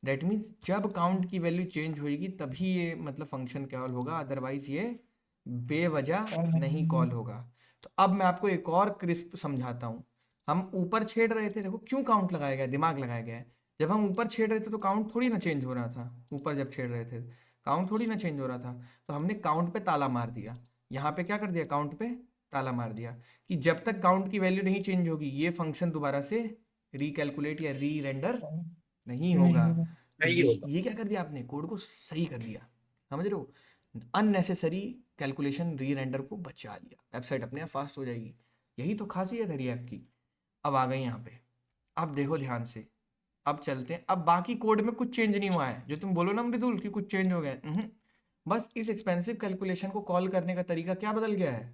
दैट मीन्स जब काउंट की वैल्यू चेंज होगी तभी ये मतलब फंक्शन कॉल होगा, अदरवाइज ये बेवजह और नहीं कॉल होगा। तो अब मैं आपको एक और क्रिस्प समझाता हूँ। हम ऊपर छेड़ रहे थे, देखो क्यों काउंट लगाया गया, दिमाग लगाया गया है। जब हम ऊपर छेड़ रहे थे तो काउंट थोड़ी ना चेंज हो रहा था, ऊपर जब छेड़ रहे थे काउंट थोड़ी ना चेंज हो रहा था। तो हमने काउंट पे ताला मार दिया। यहाँ पे क्या कर दिया, काउंट पे ताला मार दिया, कि जब तक काउंट की वैल्यू नहीं चेंज होगी ये फंक्शन दोबारा से रिकैलकुलेट या री रेंडर नहीं नहीं होगा। होगा। तो नहीं ये होगा। ये क्या कर दिया आपने, कोड को सही कर दिया। समझ रहे हो? अननेसेसरी कैलकुलेशन री रेंडर को बचा लिया, वेबसाइट अपने आप फास्ट हो जाएगी। यही तो खासियत है रिएक्ट की। अब आ गए यहाँ पे, अब देखो ध्यान से, अब चलते हैं। अब बाकी कोड में कुछ चेंज नहीं हुआ है, जो तुम बोलो ना मृदुल कि कुछ चेंज हो गया है, बस इस एक्सपेंसिव कैलकुलेशन को कॉल करने का तरीका क्या बदल गया है,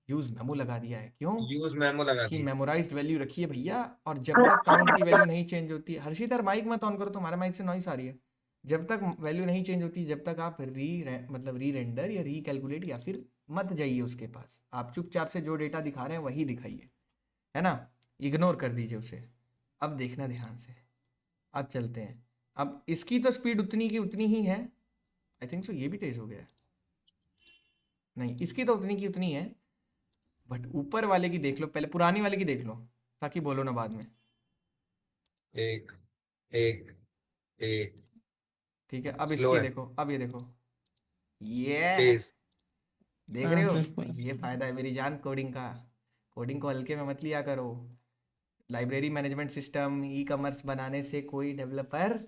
यूज मेमो लगा दिया है। क्यों? यूज मेमो लगा कि दी। मेमोराइज्ड वैल्यू रखी है भैया, और जब तक काउंट की वैल्यू नहीं चेंज होती, हर्षित यार माइक मत ऑन करो, तुम्हारे माइक से नॉइस आ रही है। जब तक वैल्यू नहीं चेंज होती, जब तक आप मतलब री रेंडर या री कैलकुलेट या फिर मत जाइए उसके पास, आप चुपचाप से जो डेटा दिखा रहे हैं वही दिखाइए, है ना, इग्नोर कर दीजिए उसे। अब देखना ध्यान से, अब चलते हैं। अब इसकी तो स्पीड उतनी की उतनी ही है, आई थिंक सो ये भी तेज हो गया है, नहीं इसकी तो उतनी की उतनी है, बट ऊपर वाले की देख लो पहले, पुरानी वाले की देख लो, ताकि बोलो ना बाद में। एक एक एक ठीक है, अब स्लो इसकी है, देखो, अब ये देखो, ये तेज। देख हाँ रहे हो, सर। ये फायदा है मेरी जान कोडिंग का। कोडिंग को हल्के में मत लिया करो। Library management system, e commerce बनाने से कोई डेवलपर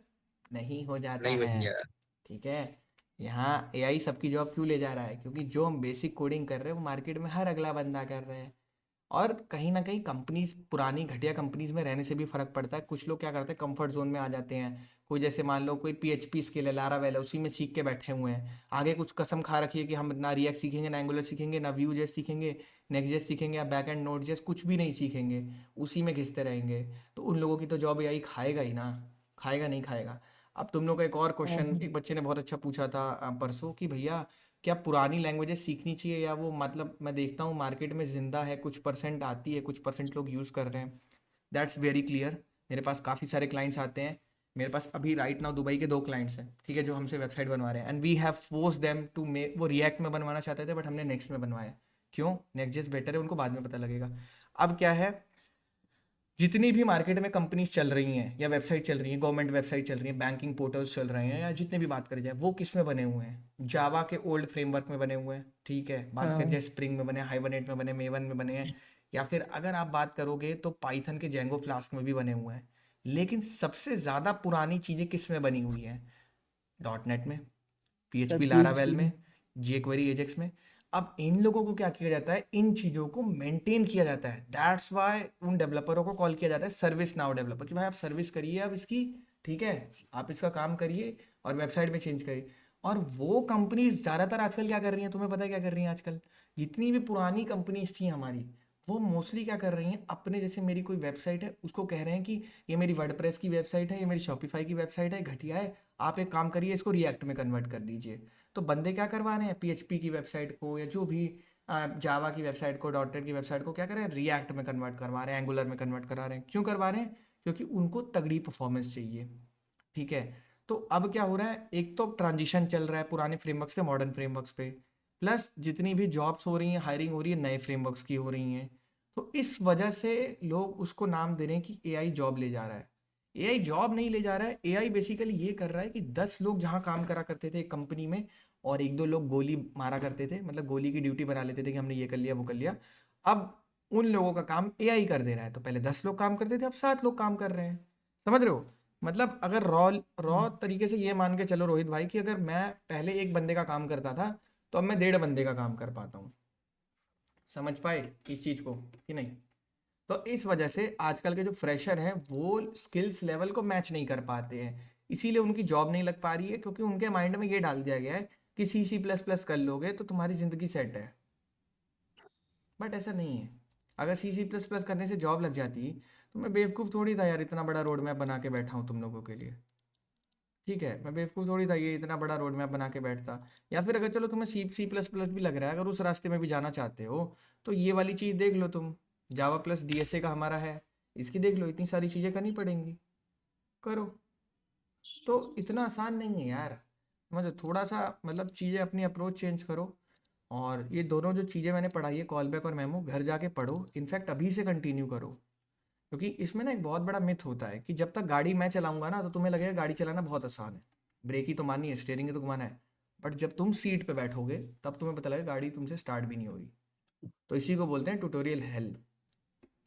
नहीं हो जाता नहीं है। बन गया। ठीक है, यहाँ एआई सबकी जॉब क्यों ले जा रहा है, क्योंकि जो हम बेसिक कोडिंग कर रहे हैं वो मार्केट में हर अगला बंदा कर रहा है। और कहीं ना कहीं कंपनीज, पुरानी घटिया कंपनीज में रहने से भी फर्क पड़ता है। कुछ लोग क्या करते हैं, कंफर्ट जोन में आ जाते हैं। कोई जैसे मान लो कोई पीएचपी स्किल है, लारावेल है, उसी में सीख के बैठे हुए हैं। आगे कुछ कसम खा रखी है कि हम ना रिएक्ट सीखेंगे, ना एंगुलर सीखेंगे, ना व्यू जेस सीखेंगे, नेक्स्ट जेस सीखेंगे, या बैक एंड नोड जेस कुछ भी नहीं सीखेंगे, उसी में घिसते रहेंगे। तो उन लोगों की तो जॉब एआई खाएगा ही ना, खाएगा नहीं खाएगा। अब तुम लोग का एक और क्वेश्चन, एक बच्चे ने बहुत अच्छा पूछा था परसों, कि भैया क्या पुरानी लैंग्वेजेस सीखनी चाहिए, या वो मतलब मैं देखता हूँ मार्केट में ज़िंदा है, कुछ परसेंट आती है, कुछ परसेंट लोग यूज़ कर रहे हैं। That's very clear. मेरे पास काफ़ी सारे क्लाइंट्स आते हैं, मेरे पास अभी राइट नाउ दुबई के 2 क्लाइंट्स हैं, ठीक है, जो हमसे वेबसाइट बनवा रहे हैं, and we have force them to make. वो रिएक्ट में बनवाना चाहते थे, बट हमने नेक्स्ट में बनवाया। क्यों? नेक्स्ट जेस बेटर है, उनको बाद में पता लगेगा। अब क्या है, जितनी भी मार्केट में कंपनीज चल रही हैं या वेबसाइट चल रही हैं, गवर्नमेंट वेबसाइट चल रही हैं, बैंकिंग पोर्टल्स चल रहे हैं, या जितने भी बात करी जाए, वो किस में बने हुए हैं, जावा के ओल्ड फ्रेमवर्क में बने हुए हैं। ठीक है, बात करी हाँ जाए स्प्रिंग में बने, हाइबरनेट में बने, मेवन में बने हैं, या फिर अगर आप बात करोगे तो पाइथन के जेंगो फ्लास्क में भी बने हुए हैं। लेकिन सबसे ज़्यादा पुरानी चीज़ें किस में बनी हुई हैं, डॉट नेट में, सर पीएचपी लारावेल PHP में, जेक्वेरी एजेक्स में। अब इन लोगों को क्या किया जाता है, इन चीज़ों को मेंटेन किया जाता है। दैट्स वाई उन डेवलपरों को कॉल किया जाता है सर्विस नाउ डेवलपर, कि भाई आप सर्विस करिए अब इसकी, ठीक है, आप इसका काम करिए और वेबसाइट में चेंज करिए। और वो कंपनीज ज़्यादातर आजकल क्या कर रही हैं, तुम्हें पता है क्या कर रही हैं आजकल? जितनी भी पुरानी कंपनीज थी हमारी, वो मोस्टली क्या कर रही हैं, अपने जैसे मेरी कोई वेबसाइट है उसको कह रहे हैं कि ये मेरी वर्डप्रेस की वेबसाइट है, ये मेरी शॉपिफाई की वेबसाइट है, घटिया है, आप एक काम करिए इसको रिएक्ट में कन्वर्ट कर दीजिए। तो बंदे क्या करवा रहे हैं, PHP की वेबसाइट को या जो भी जावा की वेबसाइट को, डॉट नेट की वेबसाइट को क्या कर रहे हैं, रिएक्ट में कन्वर्ट करवा रहे हैं, एंगुलर में कन्वर्ट करा रहे हैं। क्यों करवा रहे हैं? क्योंकि उनको तगड़ी परफॉर्मेंस चाहिए। ठीक है, तो अब क्या हो रहा है, एक तो ट्रांजिशन चल रहा है पुराने फ्रेमवर्क से मॉडर्न फ्रेमवर्क्स पे, प्लस जितनी भी जॉब्स हो रही हैं, हायरिंग हो रही है, नए फ्रेमवर्क्स की हो रही हैं। तो इस वजह से लोग उसको नाम दे रहे हैं कि AI जॉब ले जा रहा है। AI जॉब नहीं ले जा रहा है, AI बेसिकली ये कर रहा है कि 10 लोग जहाँ काम करा करते थे एक कंपनी में और 1-2 लोग गोली मारा करते थे, मतलब गोली की ड्यूटी बना लेते थे कि हमने ये कर लिया वो कर लिया, अब उन लोगों का काम AI कर दे रहा है। तो पहले 10 लोग काम करते थे, अब 7 लोग काम कर रहे हैं। समझ रहे हो? मतलब अगर रॉ तरीके से ये मान के चलो रोहित भाई कि अगर मैं पहले एक बंदे का काम करता था तो अब मैं 1.5 बंदे का काम कर पाता हूँ। समझ पाए इस चीज़ को कि नहीं? तो इस वजह से आजकल के जो फ्रेशर हैं वो स्किल्स लेवल को मैच नहीं कर पाते हैं, इसीलिए उनकी जॉब नहीं लग पा रही है, क्योंकि उनके माइंड में ये डाल दिया गया है कि C++ कर लोगे तो तुम्हारी ज़िंदगी सेट है। बट ऐसा नहीं है। अगर C++ करने से जॉब लग जाती तो मैं बेवकूफ़ थोड़ी था यार, इतना बड़ा रोड मैप बना के बैठा हूँ तुम लोगों के लिए। ठीक है, मैं बेवकूफ़ थोड़ी था ये इतना बड़ा रोड मैप बना के बैठता। या फिर अगर चलो तुम्हें C++ भी लग रहा है, अगर उस रास्ते में भी जाना चाहते हो तो ये वाली चीज़ देख लो तुम, जावा प्लस DSA का हमारा है, इसकी देख लो, इतनी सारी चीज़ें करनी पड़ेंगी, करो। तो इतना आसान नहीं है यार, मतलब थोड़ा सा मतलब चीज़ें अपनी अप्रोच चेंज करो। और ये दोनों जो चीज़ें मैंने पढ़ाई है, कॉल बैक और मेमो, घर जाके पढ़ो, इनफैक्ट अभी से कंटिन्यू करो। क्योंकि इसमें ना एक बहुत बड़ा मिथ होता है कि जब तक गाड़ी मैं चलाऊंगा ना तो तुम्हें लगेगा गाड़ी चलाना बहुत आसान है, ब्रेक ही तो मारनी है, स्टीयरिंग ही तो घुमाना है। बट जब तुम सीट पे बैठोगे तब तुम्हें पता लगेगा गाड़ी तुमसे स्टार्ट भी नहीं हो रही। तो इसी को बोलते हैं ट्यूटोरियल हेल।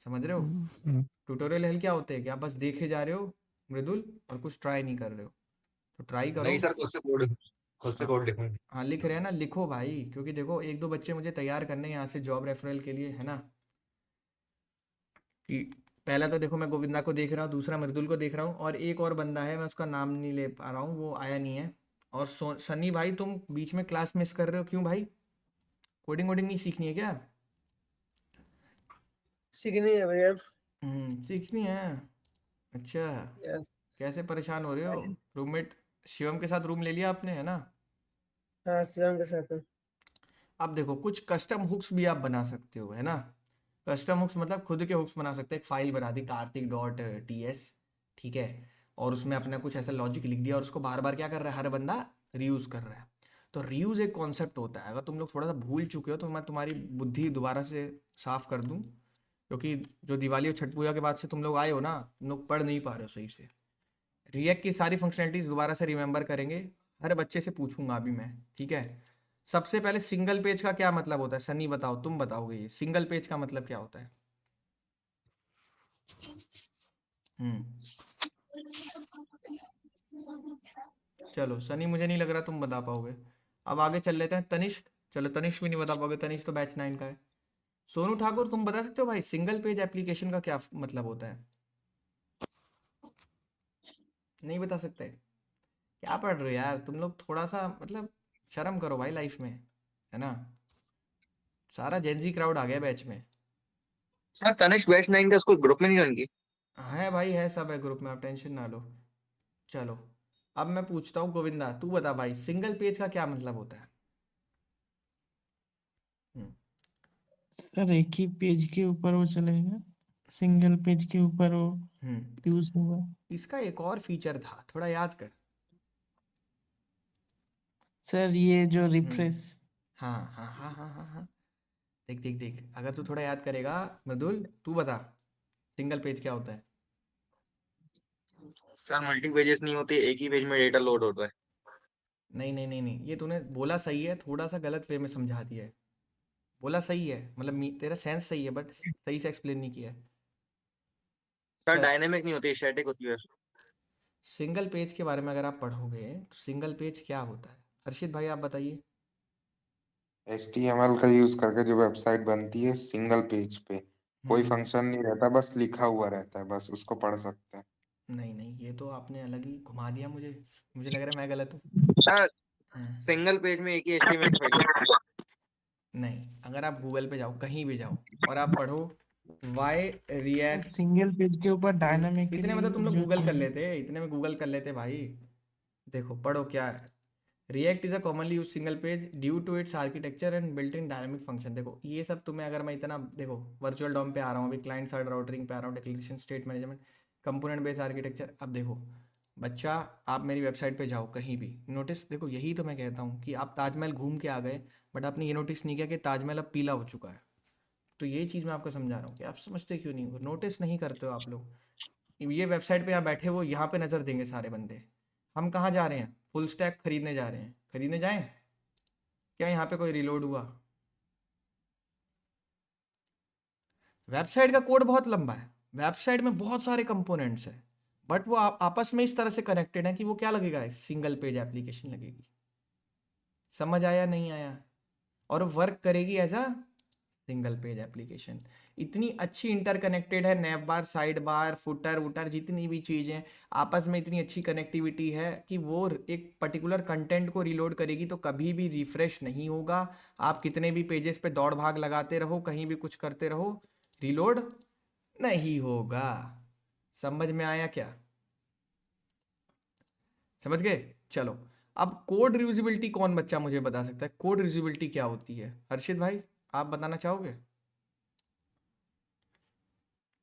समझ रहे हो? ट्यूटोरियल हेल क्या होते हैं कि आप बस देखे जा रहे हो मृदुल और कुछ ट्राई नहीं कर रहे हो। तो ट्राई करो। नहीं सर, खुद से हाँ कोड लिखूंगा। हाँ, लिख रहे हैं ना, लिखो भाई, क्योंकि देखो 1-2 बच्चे मुझे तैयार करने हैं यहाँ से जॉब रेफरल के लिए, है ना। कि पहला तो देखो मैं गोविंदा को देख रहा हूँ, दूसरा मृदुल को देख रहा हूँ, और एक और बंदा है मैं उसका नाम नहीं ले पा रहा हूँ, वो आया नहीं है। और सनी भाई तुम बीच में क्लास मिस कर रहे हो, क्यों भाई? कोडिंग वोडिंग नहीं सीखनी है क्या? सीखनी है भैया। सीखनी है। अच्छा, यस। कैसे परेशान हो रहे हो? रूममेट शिवम के साथ रूम ले लिया आपने, है ना? हाँ, शिवम के साथ है। अब देखो कुछ कस्टम हुक्स भी आप बना सकते हो, है ना। कस्टम हुक्स मतलब खुद के हुक्स बना सकते हैं, एक फाइल बना दी kartik.ts, ठीक है, और उसमें अपना कुछ ऐसा लॉजिक लिख दिया और उसको बार बार क्या कर रहा है, हर बंदा रीयूज़ कर रहा है। तो रीयूज़ एक कॉन्सेप्ट होता है, अगर तुम लोग थोड़ा सा भूल चुके हो तो मैं तुम्हारी बुद्धि दोबारा से साफ कर दूं, क्योंकि जो दिवाली और छठ पूजा के बाद से तुम लोग आए हो ना, तुम लोग पढ़ नहीं पा रहे हो सही से। रिएक्ट की सारी फंक्शनैलिटीज़ दोबारा से रिमेंबर करेंगे, हर बच्चे से पूछूंगा अभी मैं, ठीक है। सबसे पहले सिंगल पेज का क्या मतलब होता है, सनी बताओ, तुम बताओगे ये सिंगल पेज का मतलब क्या होता है? हम्म चलो सनी, मुझे नहीं लग रहा तुम बता पाओगे। अब आगे चल लेते हैं, तनिष्क। चलो तनिष्क भी नहीं बता पाओगे, तनिष्क तो बैच 9 का है। सोनू ठाकुर तुम बता सकते हो भाई सिंगल पेज एप्लीकेशन का क्या मतलब होता है? नहीं बता सकते? क्या पढ़ रहे हो यार तुम लोग, थोड़ा सा मतलब शर्म करो भाई लाइफ में, है ना। सारा जेंजी क्राउड आ गया बैच में। सर तनिष्क बैच 9 का स्कूल ग्रुप में नहीं ज्वाइन की? है भाई, है, सब है ग्रुप में, आप टेंशन ना लो। चलो अब मैं पूछता हूँ गोविंदा, तू बता भाई सिंगल पेज का क्या मतलब होता है? हम्म, सर एक ही पेज के ऊपर वो चलेगा, सिंगल पेज के ऊपर वो हम्म यूज होगा। इसका एक और फीचर था, थोड़ा याद कर। सर ये जो हम्म रिफ्रेश। हाँ हाँ हाँ हाँ हाँ हाँ, देख देख देख, अगर तू थोड़ा याद करेगा। मृदुल तू बता सिंगल पेज क्या होता है? सर मल्टी पेजेस नहीं होती, एक ही पेज में डेटा लोड होता है। नहीं नहीं नहीं नहीं, ये तूने बोला सही है, थोड़ा सा गलत वे में समझा दिया है। बोला सही है, मतलब तेरा सेंस सही है, बट सही से एक्सप्लेन नहीं किया है। सर चल, डायनेमिक नहीं होती, स्टैटिक होती है। सिंगल पेज के बारे में अगर आप पढ़ोगे तो सिंगल पेज क्या होता है, हर्षित भाई आप बताइए। HTML का यूज करके जो वेबसाइट बनती है सिंगल पेज पे, कोई हम्म फंक्शन नहीं रहता, बस लिखा हुआ रहता है, बस उसको पढ़ सकते हैं। नहीं नहीं, ये तो आपने अलग ही घुमा दिया, मुझे मुझे लग रहा है मैं गलत हूँ। सर हाँ, सिंगल पेज में एक ही HTML फाइल होती है। नहीं, अगर आप गूगल पे जाओ, कहीं भी जाओ, और आप पढ़ो वाई रिएक्ट, सिंगल पेज के ऊपर इतने मतलब तुम डायनामिकली लोग जो गूगल कर चीज। लेते, इतने में गूगल कर लेते भाई। देखो पढ़ो क्या है, React is a commonly use single page due to its architecture and built in dynamic function. देखो ये सब तुम्हें, अगर मैं इतना देखो वर्चुअल डॉम पे आ रहा हूँ, अभी क्लाइंट साइड राउटरिंग पे आ रहा हूँ, declaration state management, component based architecture. अब देखो बच्चा, आप मेरी वेबसाइट पे जाओ कहीं भी, नोटिस देखो, यही तो मैं कहता हूँ कि आप ताजमहल घूम के आ गए, बट आपने ये नोटिस नहीं किया कि ताजमहल अब पीला हो चुका है। तो ये चीज़ मैं आपको समझा रहा हूँ कि आप समझते क्यों नहीं हो, नोटिस नहीं करते हो आप लोग। ये वेबसाइट पे यहाँ बैठे हो, यहाँ पे नज़र देंगे सारे बंदे। हम कहाँ जा रहे हैं? फुल स्टैक खरीदने जा रहे हैं, खरीदने जाएं क्या? यहाँ पे कोई रिलोड हुआ? वेबसाइट का कोड बहुत लंबा है, वेबसाइट में बहुत सारे कंपोनेंट्स हैं, बट वो आपस में इस तरह से कनेक्टेड है कि वो क्या लगेगा, सिंगल पेज एप्लीकेशन लगेगी। समझ आया नहीं आया? और वर्क करेगी as a single page application. इतनी अच्छी इंटरकनेक्टेड है, नैव बार, साइड बार, फुटर वुटर, जितनी भी चीज़ें आपस में इतनी अच्छी कनेक्टिविटी है कि वो एक पर्टिकुलर कंटेंट को रिलोड करेगी तो कभी भी रिफ्रेश नहीं होगा। आप कितने भी पेजेस पे दौड़ भाग लगाते रहो, कहीं भी कुछ करते रहो, रिलोड नहीं होगा। समझ में आया क्या? समझ गए? चलो, अब कोड रियूजिबिलिटी कौन बच्चा मुझे बता सकता है? कोड रियूजिबिलिटी क्या होती है? हर्षित भाई आप बताना चाहोगे?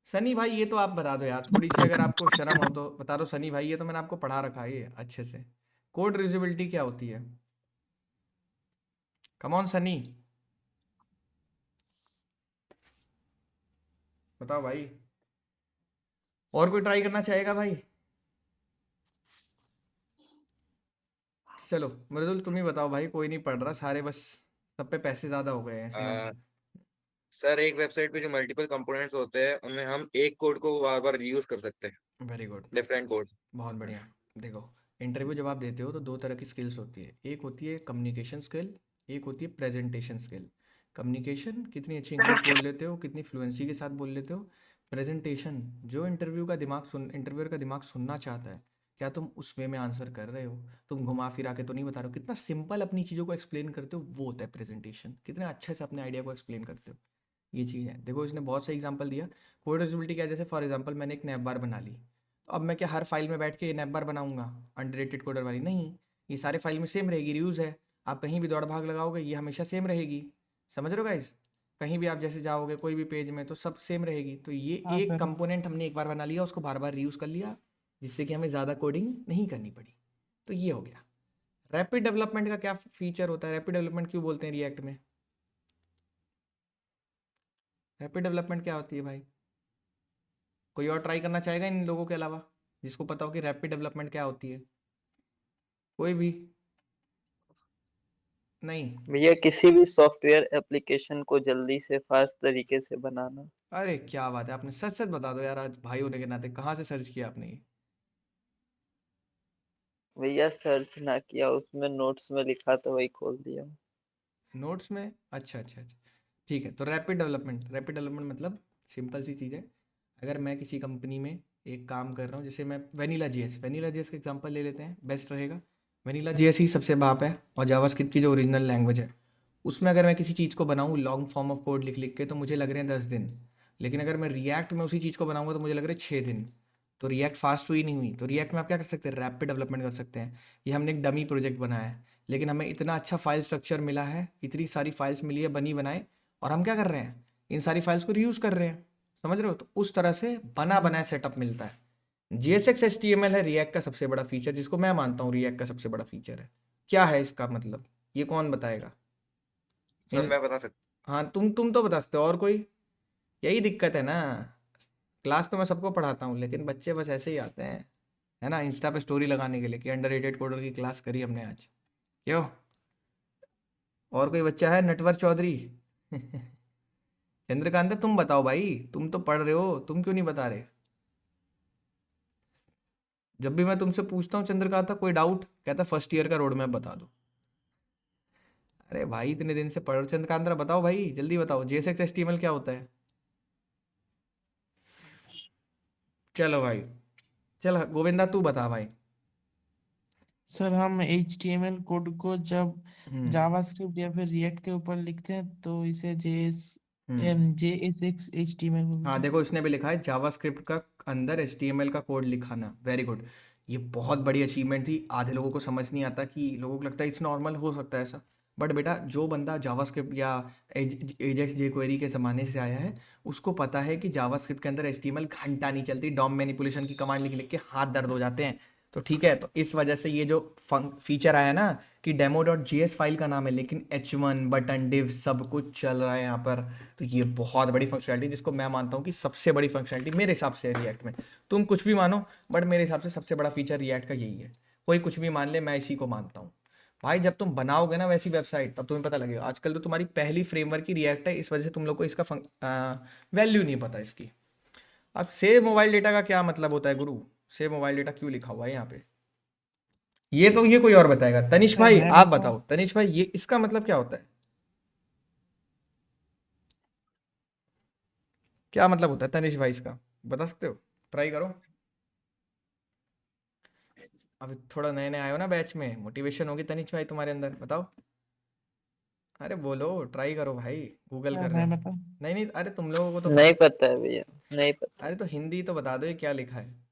सनी भाई ये तो आप बता दो यार, थोड़ी सी अगर आपको शर्म हो तो बता दो। सनी भाई ये तो मैंने आपको पढ़ा रखा है ये अच्छे से। कोड रियूजिबिलिटी क्या होती है? कम ऑन सनी, बताओ भाई। और कोई ट्राई करना चाहेगा भाई? चलो मृदुल तुम ही बताओ भाई, कोई नहीं पढ़ रहा, सारे बस सब पे पैसे ज्यादा हो गए हैं, है ना? सर एक वेबसाइट पे जो मल्टीपल कंपोनेंट्स होते हैं उनमें हम एक कोड को बार बार रीयूज कर सकते हैं, वेरी गुड, डिफरेंट कोड। बहुत बढ़िया। देखो इंटरव्यू जब आप देते हो तो दो तरह की स्किल्स होती है, एक होती है कम्युनिकेशन स्किल, एक होती है प्रेजेंटेशन स्किल। कम्युनिकेशन, कितनी अच्छी इंग्लिश बोल लेते हो, कितनी फ्लुएंसी के साथ बोल लेते हो। प्रेजेंटेशन, जो इंटरव्यूअर का दिमाग सुनना चाहता है, क्या तुम उस वे में आंसर कर रहे हो, तुम घुमा फिरा के तो नहीं बता रहे हो, कितना सिंपल अपनी चीज़ों को एक्सप्लेन करते हो, वो होता है प्रेजेंटेशन। कितने अच्छे से अपने आइडिया को एक्सप्लेन करते हो, ये चीज़ है। देखो इसने बहुत से एग्जांपल दिया। कोड रियूजेबिलिटी क्या है? जैसे फॉर एग्जांपल मैंने एक नैप बार बना ली, तो अब मैं क्या हर फाइल में बैठ के नैप बार बनाऊंगा अंडररेटेड कोडर वाली? नहीं, ये सारे फाइल में सेम रहेगी, रीयूज है। आप कहीं भी दौड़ भाग लगाओगे ये हमेशा सेम रहेगी। समझ रहे हो गाइस? कहीं भी आप जैसे जाओगे कोई भी पेज में तो सब सेम रहेगी। तो ये हाँ एक सर। कंपोनेंट हमने एक बार बना लिया, उसको बार बार रीयूज कर लिया, जिससे कि हमें ज़्यादा कोडिंग नहीं करनी पड़ी। तो ये हो गया। रैपिड डेवलपमेंट का क्या फीचर होता है? रैपिड डेवलपमेंट क्यों बोलते हैं रिएक्ट में? रैपिड डेवलपमेंट क्या होती है भाई? कोई और ट्राई करना चाहेगा इन लोगों के अलावा, जिसको पता हो कि रैपिड डेवलपमेंट क्या होती है? कोई भी नहीं? भैया किसी भी सॉफ्टवेयर एप्लीकेशन को जल्दी से फास्ट तरीके से बनाना। अरे क्या बात है, आपने सच सच बता दो यार, आज भाई होने के नाते कहाँ से सर्च किया आपने ये? भैया सर्च ना किया, उसमें नोट्स में लिखा तो वही खोल दिया। नोट्स में? अच्छा अच्छा अच्छा, ठीक है। तो रैपिड डेवलपमेंट मतलब सिंपल सी चीज़ है। अगर मैं किसी कंपनी में एक काम कर रहा हूँ, जैसे मैं वेनिला जेएस का एग्जांपल ले लेते हैं, बेस्ट रहेगा। वेनिला जेएस ही सबसे बाप है, और जावास्क्रिप्ट की जो ओरिजिनल लैंग्वेज है, उसमें अगर मैं किसी चीज़ को बनाऊँ लॉन्ग फॉर्म ऑफ कोड लिख लिख के, तो मुझे लग रहे हैं 10 दिन। लेकिन अगर मैं रिएक्ट में उसी चीज़ को बनाऊंगा तो मुझे लग रहे हैं 6 दिन। तो रिएक्ट फास्ट हुई नहीं हुई। तो रिएक्ट में आप क्या कर सकते हैं? रैपिड डेवलपमेंट कर सकते हैं। ये हमने एक डमी प्रोजेक्ट बनाया है, लेकिन हमें इतना अच्छा फाइल स्ट्रक्चर मिला है, इतनी सारी फाइल्स मिली है बनी बनाए, और हम क्या कर रहे हैं? इन सारी फाइल्स को रीयूज़ कर रहे हैं। समझ रहे हो? तो उस तरह से बना बनाया सेटअप मिलता है। JSX HTML है रिएक्ट का सबसे बड़ा फीचर, जिसको मैं मानता हूँ रिएक्ट का सबसे बड़ा फीचर है। क्या है इसका मतलब? ये कौन बताएगा? सर मैं बता सकता हाँ तुम तो बता सकते हो, और कोई? यही दिक्कत है ना, क्लास तो मैं सबको पढ़ाता हूँ, लेकिन बच्चे बस ऐसे ही आते हैं, है ना, इंस्टा पे स्टोरी लगाने के लिए कि अंडररेटेड कोडर की क्लास करी हमने आज। क्यों? और कोई बच्चा है? नटवर चौधरी चंद्रकांत तुम बताओ भाई, तुम तो पढ़ रहे हो, तुम क्यों नहीं बता रहे? जब भी मैं तुमसे पूछता हूँ चंद्रकांता कोई डाउट, कहता फर्स्ट ईयर का रोड मैप बता दो। अरे भाई इतने दिन से पढ़ रहे हो। चंद्रकांता बताओ भाई, जल्दी बताओ, JSX HTML क्या होता है? चलो भाई, चल गोविंदा तू बता भाई। सर हम HTML कोड को जब हम्म जावास्क्रिप्ट या फिर रिएक्ट के ऊपर लिखते हैं तो इसे हम्म JSX HTML बोलते हाँ हैं। देखो इसने भी लिखा है जावास्क्रिप्ट का अंदर HTML का कोड लिखाना। Very good. ये बहुत बड़ी अचीवमेंट थी। आधे लोगों को समझ नहीं आता, कि लोगों को लगता है इट्स नॉर्मल, हो सकता है ऐसा। बट बेटा, जो बंदा जावास्क्रिप्ट या एजेक्स जे क्वेरी के ज़माने से आया है, उसको पता है कि जावास्क्रिप्ट के अंदर एचटीएमएल घंटा नहीं चलती। डॉम मैनिपुलेशन की कमांड लिख लिख के हाथ दर्द हो जाते हैं। तो ठीक है, तो इस वजह से ये जो फीचर आया ना कि demo.js फाइल का नाम है, लेकिन h1 बटन डिव सब कुछ चल रहा है यहाँ पर। तो ये बहुत बड़ी फंक्शनैलिटी, जिसको मैं मानता हूँ कि सबसे बड़ी फंक्शनैलिटी मेरे हिसाब से रिएक्ट में। तुम कुछ भी मानो, बट मेरे हिसाब से सबसे बड़ा फीचर रिएक्ट का यही है। कोई कुछ भी मान ले, मैं इसी को मानता हूँ। भाई जब तुम बनाओगे ना वैसी वेबसाइट, तब तुम्हें पता लगेगा। आजकल तो तुम्हारी पहली फ्रेमवर्क की रिएक्ट है, इस वजह से तुम लोग को इसका वैल्यू नहीं पता इसकी। अब सेव मोबाइल डेटा का क्या मतलब होता है गुरु? सेव मोबाइल डेटा क्यों लिखा हुआ है यहाँ पे? ये कोई और बताएगा। तनिष सर भाई मैं आप बताऊं? बताओ, तनिष भाई ये इसका मतलब क्या होता है? क्या मतलब होता है तनिष भाई इसका? बता सकते हो? ट्राई करो। अभी थोड़ा नए नए आए हो ना बैच में, मोटिवेशन होगी तनिष भाई तुम्हारे अंदर। बताओ, अरे बोलो, ट्राई करो भाई। गूगल सर कर रहे मैं हो? बताऊं? नहीं नहीं, अरे तुम लोगों को तो नहीं पता। पता है भैया, नहीं पता। अरे तो हिंदी तो बता दो, ये क्या लिखा है?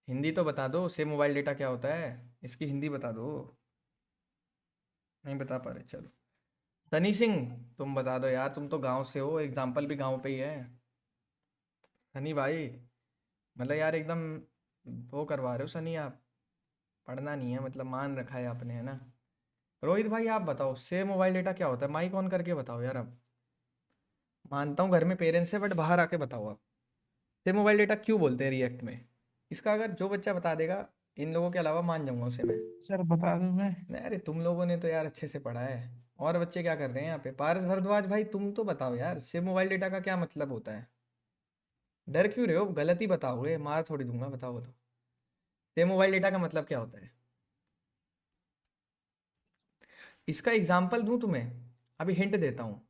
हिंदी तो बता दो, से मोबाइल डेटा क्या होता है, इसकी हिंदी बता दो। नहीं बता पा रहे, चलो। सनी सिंह, तुम बता दो यार, तुम तो गांव से हो, एग्जाम्पल भी गांव पे ही है। सनी भाई, मतलब यार एकदम वो करवा रहे हो सनी आप। पढ़ना नहीं है मतलब, मान रखा है आपने, है ना? रोहित भाई आप बताओ, से मोबाइल डेटा क्या होता है? माइक ऑन करके बताओ यार अब। मानता हूँ घर में पेरेंट्स है, बट बाहर आके बताओ आप। से मोबाइल डेटा क्यों बोलते हैं रिएक्ट में? इसका अगर जो बच्चा बता देगा, इन लोगों के अलावा, मान जाऊंगा उसे मैं। सर बता दूं मैं? नहीं, अरे तुम लोगों ने तो यार अच्छे से पढ़ा है। और बच्चे क्या कर रहे हैं यहाँ पे? पारस भारद्वाज भाई तुम तो बताओ यार, से मोबाइल डेटा का क्या मतलब होता है? डर क्यों रहे हो? गलत ही बताओगे, मार थोड़ी दूंगा, बताओ तो। से मोबाइल डेटा का मतलब क्या होता है? इसका एग्जाम्पल दूं तुम्हें? अभी हिंट देता हूँ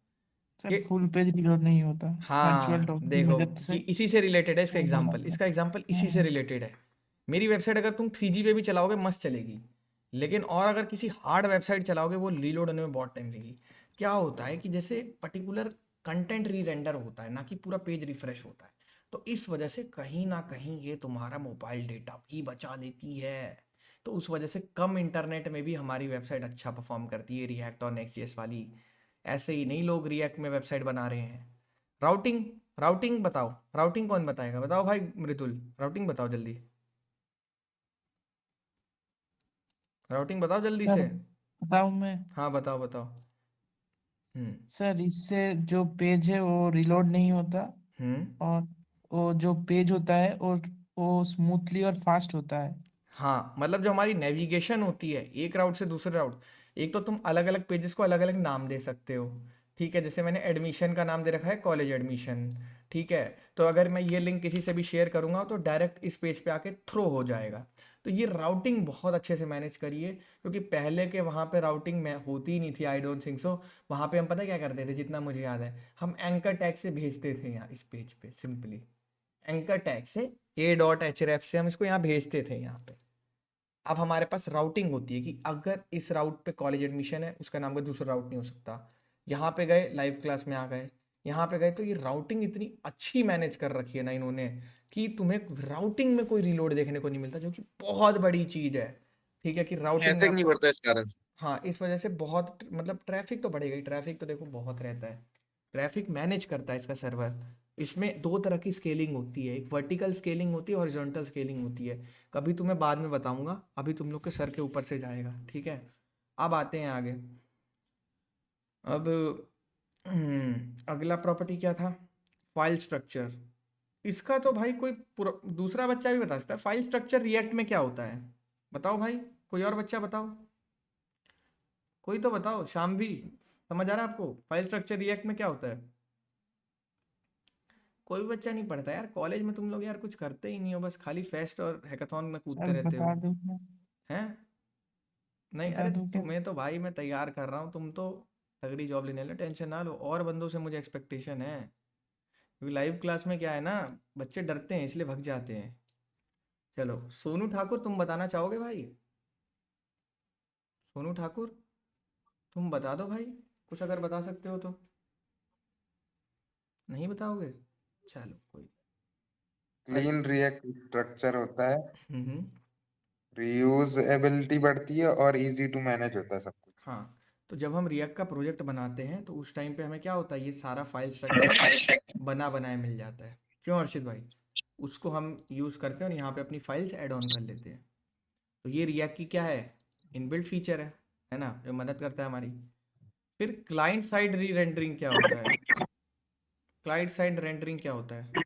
सर कि, फुल पेज रिलोड नहीं होता वर्चुअल हाँ डॉक्यूमेंट की देखो, मदद कि से इसी से रिलेटेड है इसका रिलोड एग्जाम्पल। होता है। इसका एग्जाम्पल इसी से हाँ रिलेटेड है। मेरी वेबसाइट अगर तुम 3G पे भी चलाओगे मस्त चलेगी, लेकिन और अगर किसी हार्ड वेबसाइट चलाओगे, वो रीलोड होने में बहुत टाइम लगेगी। क्या होता है कि जैसे पर्टिकुलर कंटेंट री रेंडर होता है, ना कि पूरा पेज रिफ्रेश होता है। तो इस वजह से कहीं ना कहीं ये तुम्हारा मोबाइल डेटा भी बचा लेती है। तो उस वजह से कम इंटरनेट में भी हमारी वेबसाइट अच्छा परफॉर्म करती है, रिएक्ट और नेक्स्ट.js वाली। ऐसे ही नहीं लोग रिएक्ट में वेबसाइट बना रहे हैं। राउटिंग, राउटिंग बताओ। राउटिंग कौन बताएगा? बताओ भाई मृदुल, राउटिंग बताओ जल्दी। राउटिंग बताओ जल्दी सर से। बताऊं मैं? हाँ बताओ बताओ। हम्म। सर इससे जो पेज है वो रिलोड नहीं होता, हम्म। और वो जो पेज होता है वो स्मूथली और फास्ट होता है। हाँ, मतलब जो हमारी नेविगेशन होती है एक राउट से दूसरे राउट, एक तो तुम अलग अलग पेजेस को अलग अलग नाम दे सकते हो। ठीक है, जैसे मैंने एडमिशन का नाम दे रखा है कॉलेज एडमिशन। ठीक है, तो अगर मैं ये लिंक किसी से भी शेयर करूंगा तो डायरेक्ट इस पेज पे आके थ्रो हो जाएगा। तो ये राउटिंग बहुत अच्छे से मैनेज करिए, क्योंकि पहले के वहाँ पे राउटिंग में होती ही नहीं थी, आई डोंट थिंक सो। वहाँ पे हम पता क्या करते थे, जितना मुझे याद है, हम एंकर टैग से भेजते थे यहाँ इस पेज पे, सिंपली एंकर टैग से a.href से हम इसको यहाँ भेजते थे यहाँ पे। अब हमारे पास राउटिंग होती है कि अगर इस राउट पे कॉलेज एडमिशन है, उसका नाम का दूसरा राउट नहीं हो सकता। यहाँ पे गए, लाइव क्लास में आ गए, यहाँ पे गए, तो ये राउटिंग इतनी अच्छी मैनेज कर रखी है ना इन्होंने, कि तुम्हें राउटिंग में कोई रीलोड देखने को नहीं मिलता, जो कि बहुत बड़ी चीज़ है। ठीक है, कि राउटिंग में ट्रैफिक नहीं आपको, बढ़ता इस कारण से। हाँ इस वजह से बहुत, मतलब ट्रैफिक तो बढ़ेगा ही, ट्रैफिक तो देखो बहुत रहता है। ट्रैफिक मैनेज करता है इसका सर्वर। इसमें दो तरह की स्केलिंग होती है, एक वर्टिकल स्केलिंग होती है, हॉरिजॉन्टल स्केलिंग होती है। कभी तुम्हें बाद में बताऊंगा, अभी तुम लोग के सर के ऊपर से जाएगा। ठीक है, अब आते हैं आगे। अब अगला प्रॉपर्टी क्या था? File structure. इसका तो भाई कोई दूसरा बच्चा भी बता सकता है। फाइल स्ट्रक्चर रिएक्ट में क्या होता है? बताओ भाई, कोई और बच्चा बताओ, कोई तो बताओ। शाम भी, समझ आ रहा है आपको फाइल स्ट्रक्चर रिएक्ट में क्या होता है? कोई भी बच्चा नहीं पढ़ता यार कॉलेज में, तुम लोग यार कुछ करते ही नहीं हो, बस खाली फेस्ट और हैकाथॉन में कूदते सर रहते हो। बता दूं मैं? हैं? नहीं, बता अरे दूं क्या? तुम्हें तो भाई मैं तैयार कर रहा हूँ, तुम तो तगड़ी जॉब लेने लो, टेंशन ना लो। और बंदों से मुझे एक्सपेक्टेशन है, क्योंकि लाइव क्लास में क्या है ना, बच्चे डरते हैं इसलिए भग जाते हैं। चलो सोनू ठाकुर, तुम बताना चाहोगे भाई? सोनू ठाकुर, तुम बता दो भाई, कुछ अगर बता सकते हो तो। नहीं बताओगे? चलो कोई, क्लीन रिएक्ट स्ट्रक्चर होता है, हम्म। रीयूजेबिलिटी बढ़ती है और इजी टू मैनेज होता है सब कुछ। हाँ, तो जब हम रिएक्ट का प्रोजेक्ट बनाते हैं तो उस टाइम पे हमें क्या होता है, ये सारा फाइल स्ट्रक्चर बना बनाया मिल जाता है। क्यों हर्षित भाई? उसको हम यूज़ करते हैं और यहाँ पे अपनी फाइल्स ऐड ऑन कर लेते हैं। तो ये रिएक्ट की क्या है, इनबिल्ट फीचर है ना, जो मदद करता है हमारी। फिर क्लाइंट साइड री रेंडरिंग क्या होता है? क्लाइंट साइड रेंडरिंग क्या होता है?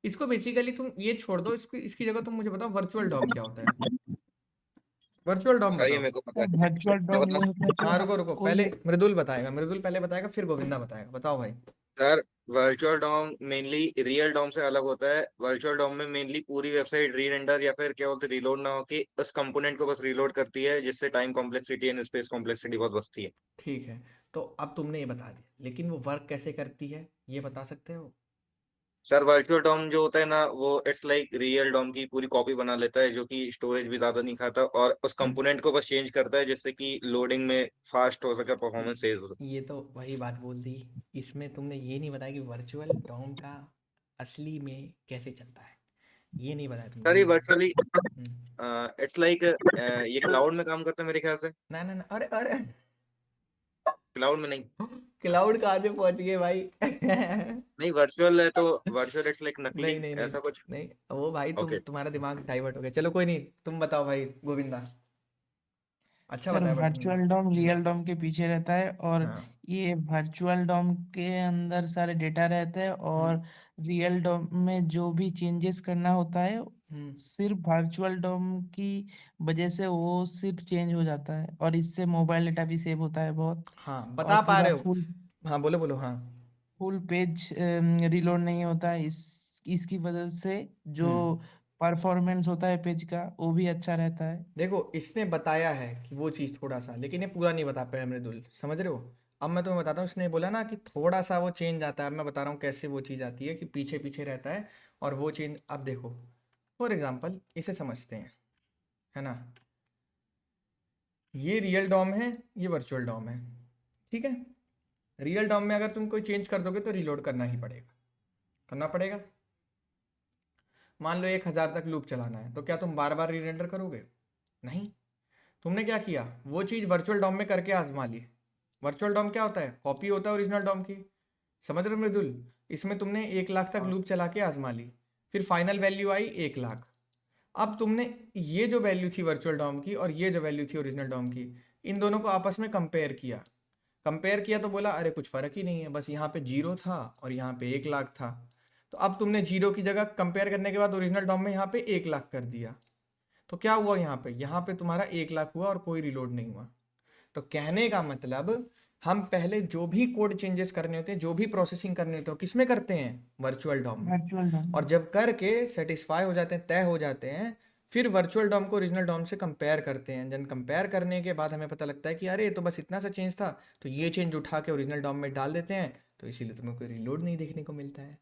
इसको बेसिकली तुम ये छोड़ दो, इसको इसकी जगह तुम मुझे बताओ वर्चुअल डॉम क्या होता है? वर्चुअल डॉम सर ये बताओ। मेरे को पता सर है। वर्चुअल क्या डॉम बताऊं? ये होता है कि हाँ रुको रुको, कोई पहले मृदुल बताएगा, मृदुल पहले बताएगा फिर गोविंदा बताएगा। बताओ भाई। Sir virtual DOM mainly real DOM से अलग होता है। वर्चुअल डॉम में मेनली पूरी वेबसाइट री रेंडर या फिर क्या बोलते रीलोड ना हो के उस कंपोनेंट को बस रीलोड करती है, जिससे time complexity and space complexity बहुत बचती है। ठीक है, तो अब तुमने ये बता दिया, लेकिन वो वर्क कैसे करती है ये बता सकते हो? सर वर्चुअल डॉम जो होता है ना, वो इट्स लाइक रियल डॉम की पूरी कॉपी बना लेता है, जो कि स्टोरेज भी ज्यादा नहीं खाता और उस कंपोनेंट को बस चेंज करता है, जिससे कि लोडिंग में फास्ट हो सके, परफॉर्मेंस तेज हो सके। ये तो वही बात बोल दी। इसमें तुमने ये नहीं बताया कि वर्चुअल डॉम का असली में कैसे चलता है, ये नहीं बताया तुमने सर ये ये। Virtually hmm. इट्स लाइक ये क्लाउड में काम करता है मेरे ख्याल से। ना ना ना, अरे अरे क्लाउड में नहीं। क्लाउड कहाँ से पहुंच गए भाई? नहीं वर्चुअल है तो वर्चुअल इट्स लाइक नकली, नहीं नहीं नहीं ऐसा कुछ। नहीं, वो भाई ओके। तुम्हारा दिमाग डाइवर्ट हो गया। चलो कोई नहीं, तुम बताओ भाई गोविंदा। अच्छा सर बताया बट तुमने। वर्चुअल डॉम रियल डॉम के पीछे रहता है, और हाँ। ये वर्चुअल डॉम के अंदर सारे डेटा रहते हैं, और रियल डॉम में जो भी चेंजेस करना होता है हम्म। सिर्फ वर्चुअल डॉम की वजह से वो सिर्फ चेंज हो जाता है, और इससे मोबाइल डेटा भी सेव होता है बहुत, हाँ, और बता पा पूरा रहे हो। फुल हाँ बोलो बोलो, हाँ। फुल पेज रिलोड नहीं होता है। इसकी वजह से जो हम्म। परफॉर्मेंस होता है पेज का वो भी अच्छा रहता है। देखो, इसने बताया है कि वो चीज़ थोड़ा सा, लेकिन ये पूरा नहीं बता पाया मृदुल, समझ रहे हो? अब मैं तुम्हें बताता हूँ, इसने बोला ना कि थोड़ा सा वो चेंज आता है। अब मैं बता रहा हूँ कैसे वो चीज़ आती है कि पीछे पीछे रहता है और वो चेंज। अब देखो, फॉर एग्जाम्पल इसे समझते हैं, है ना। ये रियल डॉम है, ये वर्चुअल डॉम है, ठीक है। रियल डॉम में अगर तुम कोई चेंज कर दोगे तो रिलोड करना ही पड़ेगा, करना पड़ेगा। मान लो 1000 तक लूप चलाना है, तो क्या तुम बार बार री रेंडर करोगे? नहीं। तुमने क्या किया, वो चीज़ वर्चुअल डॉम में करके आजमा ली। वर्चुअल डॉम क्या होता है, कॉपी होता है ओरिजिनल डॉम की। समझ रहे हो मृदुल? इसमें तुमने 1 लाख तक लूप चला के आजमा ली, फिर फाइनल वैल्यू आई 1 लाख। अब तुमने ये जो वैल्यू थी वर्चुअल डॉम की और ये जो वैल्यू थी ओरिजिनल डॉम की, इन दोनों को आपस में कंपेयर किया। कंपेयर किया तो बोला अरे कुछ फ़र्क ही नहीं है, बस यहाँ पे 0 था और यहाँ पे 1 लाख था। तो अब तुमने 0 की जगह कंपेयर करने के बाद ओरिजिनल डॉम में यहाँ पे 1 लाख कर दिया। तो क्या हुआ, यहाँ पे तुम्हारा 1 लाख हुआ और कोई रिलोड नहीं हुआ। तो कहने का मतलब, हम पहले जो भी कोड चेंजेस करने होते हैं, जो भी प्रोसेसिंग करनी होती है, किस में करते हैं? वर्चुअल डॉम में। वर्चुअल डॉम और जब करके सेटिस्फाई हो जाते हैं, तय हो जाते हैं, फिर वर्चुअल डॉम को ओरिजिनल डॉम से कंपेयर करते हैं। जब कंपेयर करने के बाद हमें पता लगता है कि अरे ये तो बस इतना सा चेंज था, तो ये चेंज उठा के ओरिजिनल डॉम में डाल देते हैं, तो इसीलिए तुम्हें कोई रिलोड नहीं देखने को मिलता है।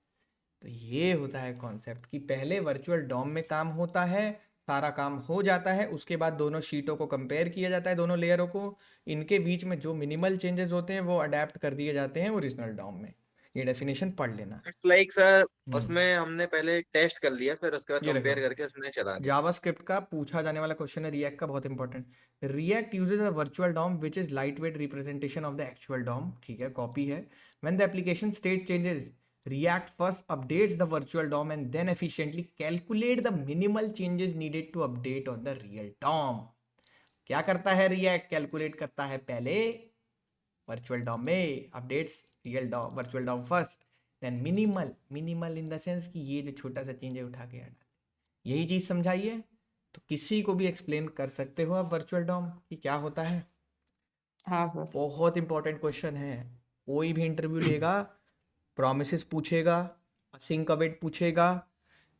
तो ये होता है कॉन्सेप्ट कि पहले वर्चुअल डॉम में काम होता है, सारा काम हो जाता है, उसके बाद दोनों शीटों को कंपेयर किया जाता है, दोनों लेयरों को। इनके बीच में जो मिनिमल चेंजेस होते हैं वो अडेप्ट कर दिए जाते हैं ओरिजिनल डॉम में। ये डेफिनेशन पढ़ लेना। इट्स लाइक सर हम्म। उसमें हमने पहले टेस्ट कर लिया, फिर उसके बाद ये देखो, कंपेयर करके उसमें चला दिया। जावास्क्रिप्ट का पूछा जाने वाला क्वेश्चन है, रिएक्ट का, बहुत important. React uses a virtual DOM which is light weight representation of the actual DOM, ठीक है, कॉपी है। When the application state changes, React first updates the virtual DOM and then efficiently calculate the minimal changes needed to update on the real DOM. क्या करता है React? Calculate करता है पहले virtual DOM में, updates real DOM, virtual DOM first, then minimal in the sense कि ये जो छोटा सा चेंज है उठा के हटा। यही चीज समझाइए। तो किसी को भी एक्सप्लेन कर सकते हो आप वर्चुअल डॉम कि क्या होता है? हाँ सर। बहुत इंपॉर्टेंट क्वेश्चन है। कोई भी इंटरव्यू लेगा, प्रॉमिसेस पूछेगा, सिंक अवेट पूछेगा,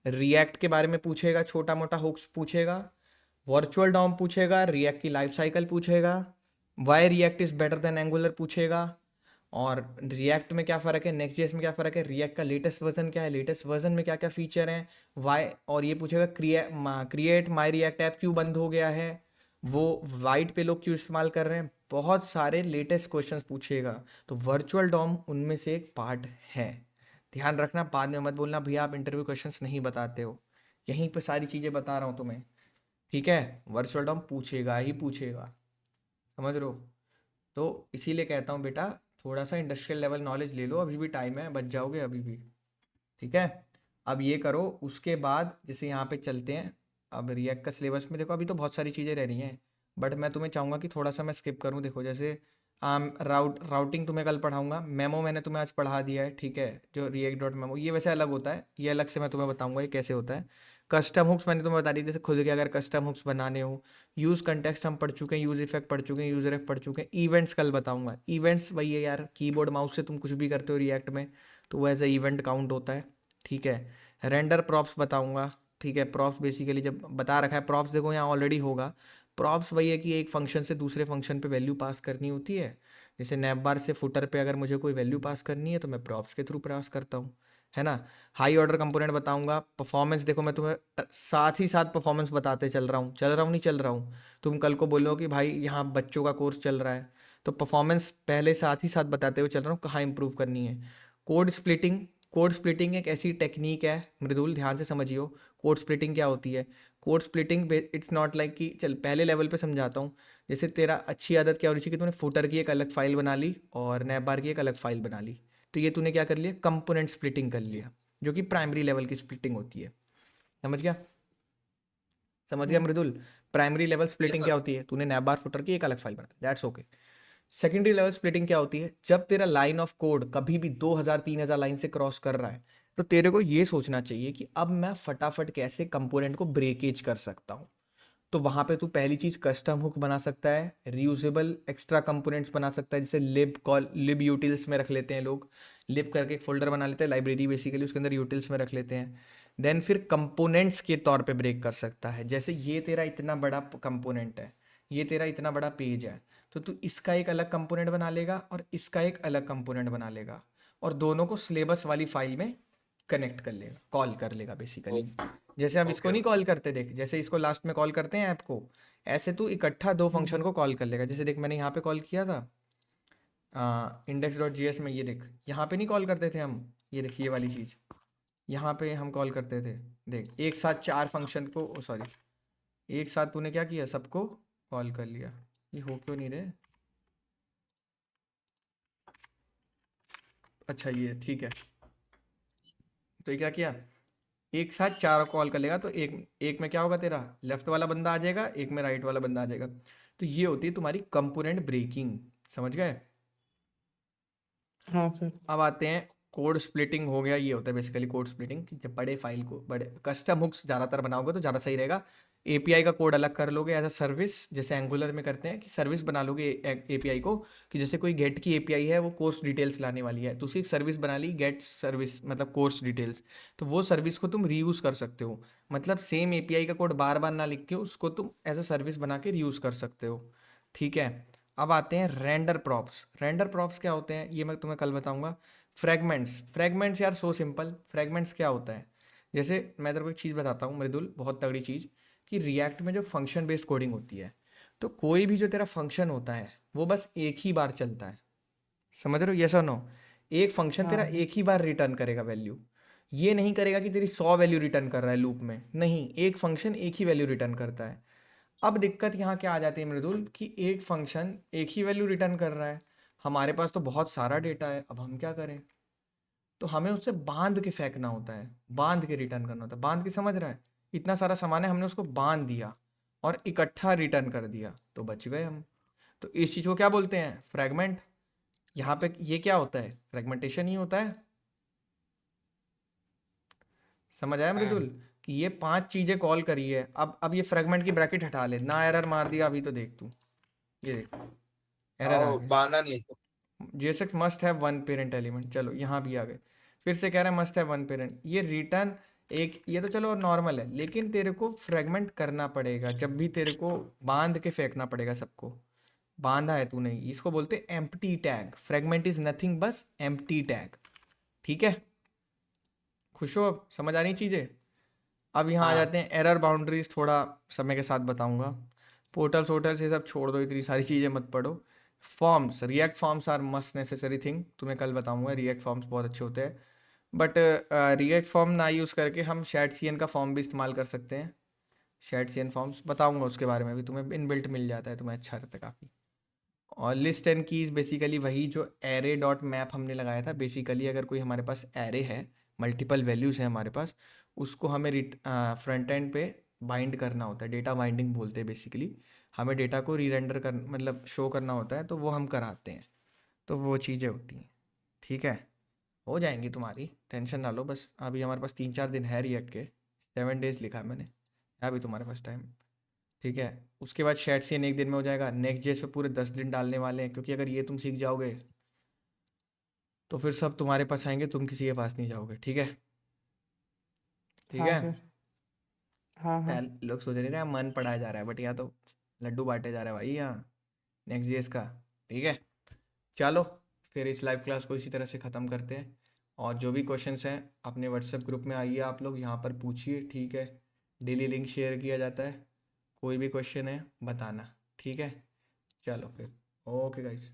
रिएक्ट के बारे में पूछेगा, छोटा मोटा हुक्स पूछेगा, वर्चुअल डॉम पूछेगा, रिएक्ट की लाइफ साइकिल पूछेगा, why React is better than Angular पूछेगा, और रिएक्ट में क्या फ़र्क है, नेक्स्ट जेएस में क्या फ़र्क है, रिएक्ट का लेटेस्ट वर्जन क्या है, लेटेस्ट वर्जन में क्या क्या फीचर हैं, वाई, और ये पूछेगा क्रिएट माई रिएक्ट ऐप क्यों बंद हो गया है, वो वाइट पे लोग क्यों इस्तेमाल कर रहे हैं। बहुत सारे लेटेस्ट क्वेश्चंस पूछेगा। तो वर्चुअल डॉम उनमें से एक पार्ट है। ध्यान रखना, बाद में मत बोलना भैया आप इंटरव्यू क्वेश्चंस नहीं बताते हो। यहीं पे सारी चीज़ें बता रहा हूँ तुम्हें, ठीक है। वर्चुअल डॉम पूछेगा ही पूछेगा, समझ रहे हो। तो इसीलिए कहता हूँ बेटा थोड़ा सा इंडस्ट्रियल लेवल नॉलेज ले लो, अभी भी टाइम है, बच जाओगे अभी भी, ठीक है। अब ये करो, उसके बाद जैसे यहाँ पे चलते हैं। अब रिएक्ट का सिलेबस में देखो अभी तो बहुत सारी चीज़ें रह रही हैं, बट मैं तुम्हें चाहूँगा कि थोड़ा सा मैं स्किप करूँ। देखो जैसे राउटिंग तुम्हें कल पढ़ाऊंगा, मेमो मैंने तुम्हें आज पढ़ा दिया है, ठीक है। जो रिएक्ट डॉट मेमो ये वैसे अलग होता है, ये अलग से मैं तुम्हें बताऊंगा ये कैसे होता है। कस्टम हुक्स मैंने तुम्हें बता दी, जैसे खुद के अगर कस्टम हुक्स बनाने हो। यूज़ कंटेक्स्ट हम पढ़ चुके हैं, यूज़ इफेक्ट पढ़ चुके हैं, यूज़र एफ पढ़ चुके हैं। इवेंट्स कल बताऊंगा। इवेंट्स वही है यार, कीबोर्ड माउस से तुम कुछ भी करते हो रिएक्ट में तो वो एज ए इवेंट काउंट होता है, ठीक है। रेंडर प्रॉप्स बताऊंगा, ठीक है। प्रॉप्स बेसिकली जब बता रखा है, प्रॉप्स देखो यहाँ ऑलरेडी होगा। प्रॉप्स वही है कि एक फंक्शन से दूसरे फंक्शन पे वैल्यू पास करनी होती है। जैसे नैपबार से फुटर पे अगर मुझे कोई वैल्यू पास करनी है तो मैं प्रॉप्स के थ्रू पास करता हूँ, है ना। हाई ऑर्डर कंपोनेंट बताऊंगा। परफॉर्मेंस देखो मैं तुम्हें साथ ही साथ परफॉर्मेंस बताते चल रहा हूँ नहीं चल रहा हूँ। तुम कल को बोलो कि भाई यहाँ बच्चों का कोर्स चल रहा है, तो परफॉर्मेंस पहले साथ ही साथ बताते हुए चल रहा हूँ कहाँ इंप्रूव करनी है। कोड स्प्लिटिंग एक ऐसी टेक्निक है मृदुल, ध्यान से समझियो। कोड स्प्लिटिंग क्या होती है। Code splitting it's not like कि चल पहले लेवल पे समझाता हूँ। जैसे तेरा अच्छी आदत क्या होनी चाहिए कि तूने फुटर की एक अलग फाइल बना ली और नैपबार की एक अलग फाइल बना ली। तो ये तूने क्या कर लिया, कंपोनेंट स्प्लिटिंग कर लिया, जो कि प्राइमरी लेवल की स्प्लिटिंग होती है। समझ गया, समझ गया Mridul. Primary level yes splitting sir. क्या होती है, तूने नैपबार फुटर की एक अलग फाइल बना, that's okay. Secondary level splitting क्या होती है, जब तेरा लाइन ऑफ कोड कभी भी 2000-3000 लाइन से क्रॉस कर रहा है तो तेरे को ये सोचना चाहिए कि अब मैं फटाफट कैसे कंपोनेंट को ब्रेकेज कर सकता हूँ। तो वहां पे तू पहली चीज कस्टम हुक बना सकता है, रीयूजेबल एक्स्ट्रा कंपोनेंट्स बना सकता है, जैसे लिब यूटिल्स में रख लेते हैं लोग। लिब करके एक फोल्डर बना लेते हैं, लाइब्रेरी बेसिकली, उसके अंदर यूटिल्स में रख लेते हैं। देन फिर कंपोनेंट्स के तौर पे ब्रेक कर सकता है। जैसे ये तेरा इतना बड़ा कंपोनेंट है, ये तेरा इतना बड़ा पेज है, तो तू इसका एक अलग कंपोनेंट बना लेगा और इसका एक अलग कंपोनेंट बना लेगा, और दोनों को सिलेबस वाली फाइल में कनेक्ट कर लेगा, कॉल कर लेगा बेसिकली। जैसे हम इसको ओके नहीं कॉल करते, देख जैसे इसको लास्ट में कॉल करते हैं ऐप को, ऐसे तू इकट्ठा दो फंक्शन को कॉल कर लेगा। जैसे देख मैंने यहाँ पे कॉल किया था index.js में, ये देख यहाँ पे नहीं कॉल करते थे हम, ये देख ये वाली चीज़ यहाँ पे हम कॉल करते थे। देख एक साथ 4 फंक्शन को, सॉरी एक साथ तूने क्या किया, सबको कॉल कर लिया। ये हो क्यों नहीं रहे, अच्छा ये ठीक है। तो ये क्या किया, एक साथ 4 कॉल कर लेगा, तो एक एक में क्या होगा, तेरा लेफ्ट वाला बंदा आ जाएगा, एक में राइट वाला बंदा आ जाएगा। तो ये होती है तुम्हारी कंपोनेंट ब्रेकिंग, समझ गए। हाँ सर। अब आते हैं कोड स्प्लिटिंग हो गया, ये होता है बेसिकली कोड स्प्लिटिंग। जब बड़े फाइल को बड़े कस्टम हुक्स ज़्यादातर बनाओगे तो ज़्यादा सही रहेगा। एपीआई का कोड अलग कर लोगे एज अ सर्विस, जैसे एंगुलर में करते हैं कि सर्विस बना लोगे एपीआई को, कि जैसे कोई गेट की एपीआई है वो कोर्स डिटेल्स लाने वाली है, तो उसी एक सर्विस बना ली गेट सर्विस, मतलब कोर्स डिटेल्स। तो वो सर्विस को तुम रीयूज़ कर सकते हो, मतलब सेम एपीआई का कोड बार बार ना लिख के उसको तुम एज अ सर्विस बना के रीयूज़ कर सकते हो, ठीक है। अब आते हैं रेंडर प्रॉप्स। रेंडर प्रॉप्स क्या होते हैं ये मैं तुम्हें कल बताऊंगा। फ्रेगमेंट्स यार सो सिंपल। फ्रेगमेंट्स क्या होता है, जैसे मैं तेरे को एक चीज़ बताता हूँ मृदुल, बहुत तगड़ी चीज़, कि रिएक्ट में जो फंक्शन बेस्ड कोडिंग होती है, तो कोई भी जो तेरा फंक्शन होता है वो बस एक ही बार चलता है, समझ रहे हो, यस और नो। एक फंक्शन तेरा हाँ। एक ही बार रिटर्न करेगा वैल्यू, ये नहीं करेगा कि तेरी 100 वैल्यू रिटर्न कर रहा है लूप में, नहीं, एक फंक्शन एक ही वैल्यू रिटर्न करता है। अब दिक्कत यहाँ क्या आ जाती है मृदुल, कि एक फंक्शन एक ही वैल्यू रिटर्न कर रहा है, हमारे पास तो बहुत सारा डेटा है, अब हम क्या करें। तो हमें उससे बांध के फेंकना होता है, बांध के रिटर्न करना होता है। बांध के समझ रहा है, इतना सारा सामान है, हमने उसको बांध दिया और इकट्ठा रिटर्न कर दिया, तो बच गए हम। तो इस चीज़ को क्या बोलते हैं, फ्रेगमेंट। यहाँ पे ये क्या होता है, फ्रेगमेंटेशन ही होता है। समझ आया मृदुल, कि ये 5 चीजें कॉल करी है। अब ये फ्रेगमेंट की ब्रैकेट हटा ले ना, एरर मार दिया अभी, तो देख तू, ये देख एरर आ गया। बांधना नहीं है इसको। JSX must have one parent element, चलो यहाँ भी आ गए, फिर से कह रहा है मस्ट हैव वन पेरेंट। ये रिटर्न एक, ये तो चलो नॉर्मल है, लेकिन तेरे को फ्रेगमेंट करना पड़ेगा, जब भी तेरे को बांध के फेंकना पड़ेगा सबको। बांधा है तू नहीं, इसको बोलते empty tag. Fragment is nothing बस एम्प्टी टैग, ठीक है। खुश हो, अब समझ आ रही चीज़ें। अब यहाँ आ हाँ जाते हैं एरर बाउंड्रीज, थोड़ा समय के साथ बताऊंगा। पोर्टल्स वोटल्स ये सब छोड़ दो, इतनी सारी चीज़ें मत पढ़ो। Forms, React forms are must necessary thing, तुम्हें कल बताऊंगा, रिएक्ट फॉर्म्स बहुत अच्छे होते हैं। बट रिएक्ट फॉर्म ना यूज़ करके हम शैट का फॉर्म भी इस्तेमाल कर सकते हैं। शैट फॉर्म्स बताऊंगा उसके बारे में भी, तुम्हें इनबिल्ट मिल जाता है, तुम्हें अच्छा रहता है काफ़ी। और लिस्ट एंड कीज़ बेसिकली वही जो एरे डॉट मैप हमने लगाया था। बेसिकली अगर कोई हमारे पास एरे है, मल्टीपल वैल्यूज़ हैं हमारे पास, उसको हमें फ्रंट एंड पे बाइंड करना होता है, डेटा बाइंडिंग बोलते हैं बेसिकली। हमें डेटा को रीरेंडर कर मतलब शो करना होता है, तो वो हम कराते हैं। तो वो चीज़ें होती हैं, ठीक है। हो जाएंगी तुम्हारी, टेंशन ना लो। बस अभी हमारे पास 3-4 दिन है रिएक्ट के, 7 डेज़ लिखा है मैंने, है अभी तुम्हारे पास टाइम, ठीक है। उसके बाद शैट सीएन 1 दिन में हो जाएगा। नेक्स्ट जेस पे पूरे 10 दिन डालने वाले हैं, क्योंकि अगर ये तुम सीख जाओगे तो फिर सब तुम्हारे पास आएंगे, तुम किसी के पास नहीं जाओगे, ठीक है। ठीक हाँ है। सर। हाँ हाँ पहले लोग सोच रहे थे मन पढ़ाया जा रहा है, बट यहाँ तो लड्डू बांटे जा रहा है भाई यहाँ नेक्स्ट जेस का, ठीक है। चलो फिर इस लाइव क्लास को इसी तरह से ख़त्म करते हैं। और जो भी क्वेश्चंस हैं अपने व्हाट्सएप ग्रुप में आइए, आप लोग यहाँ पर पूछिए, ठीक है। डेली लिंक शेयर किया जाता है, कोई भी क्वेश्चन है बताना, ठीक है। चलो फिर, ओके गाइस।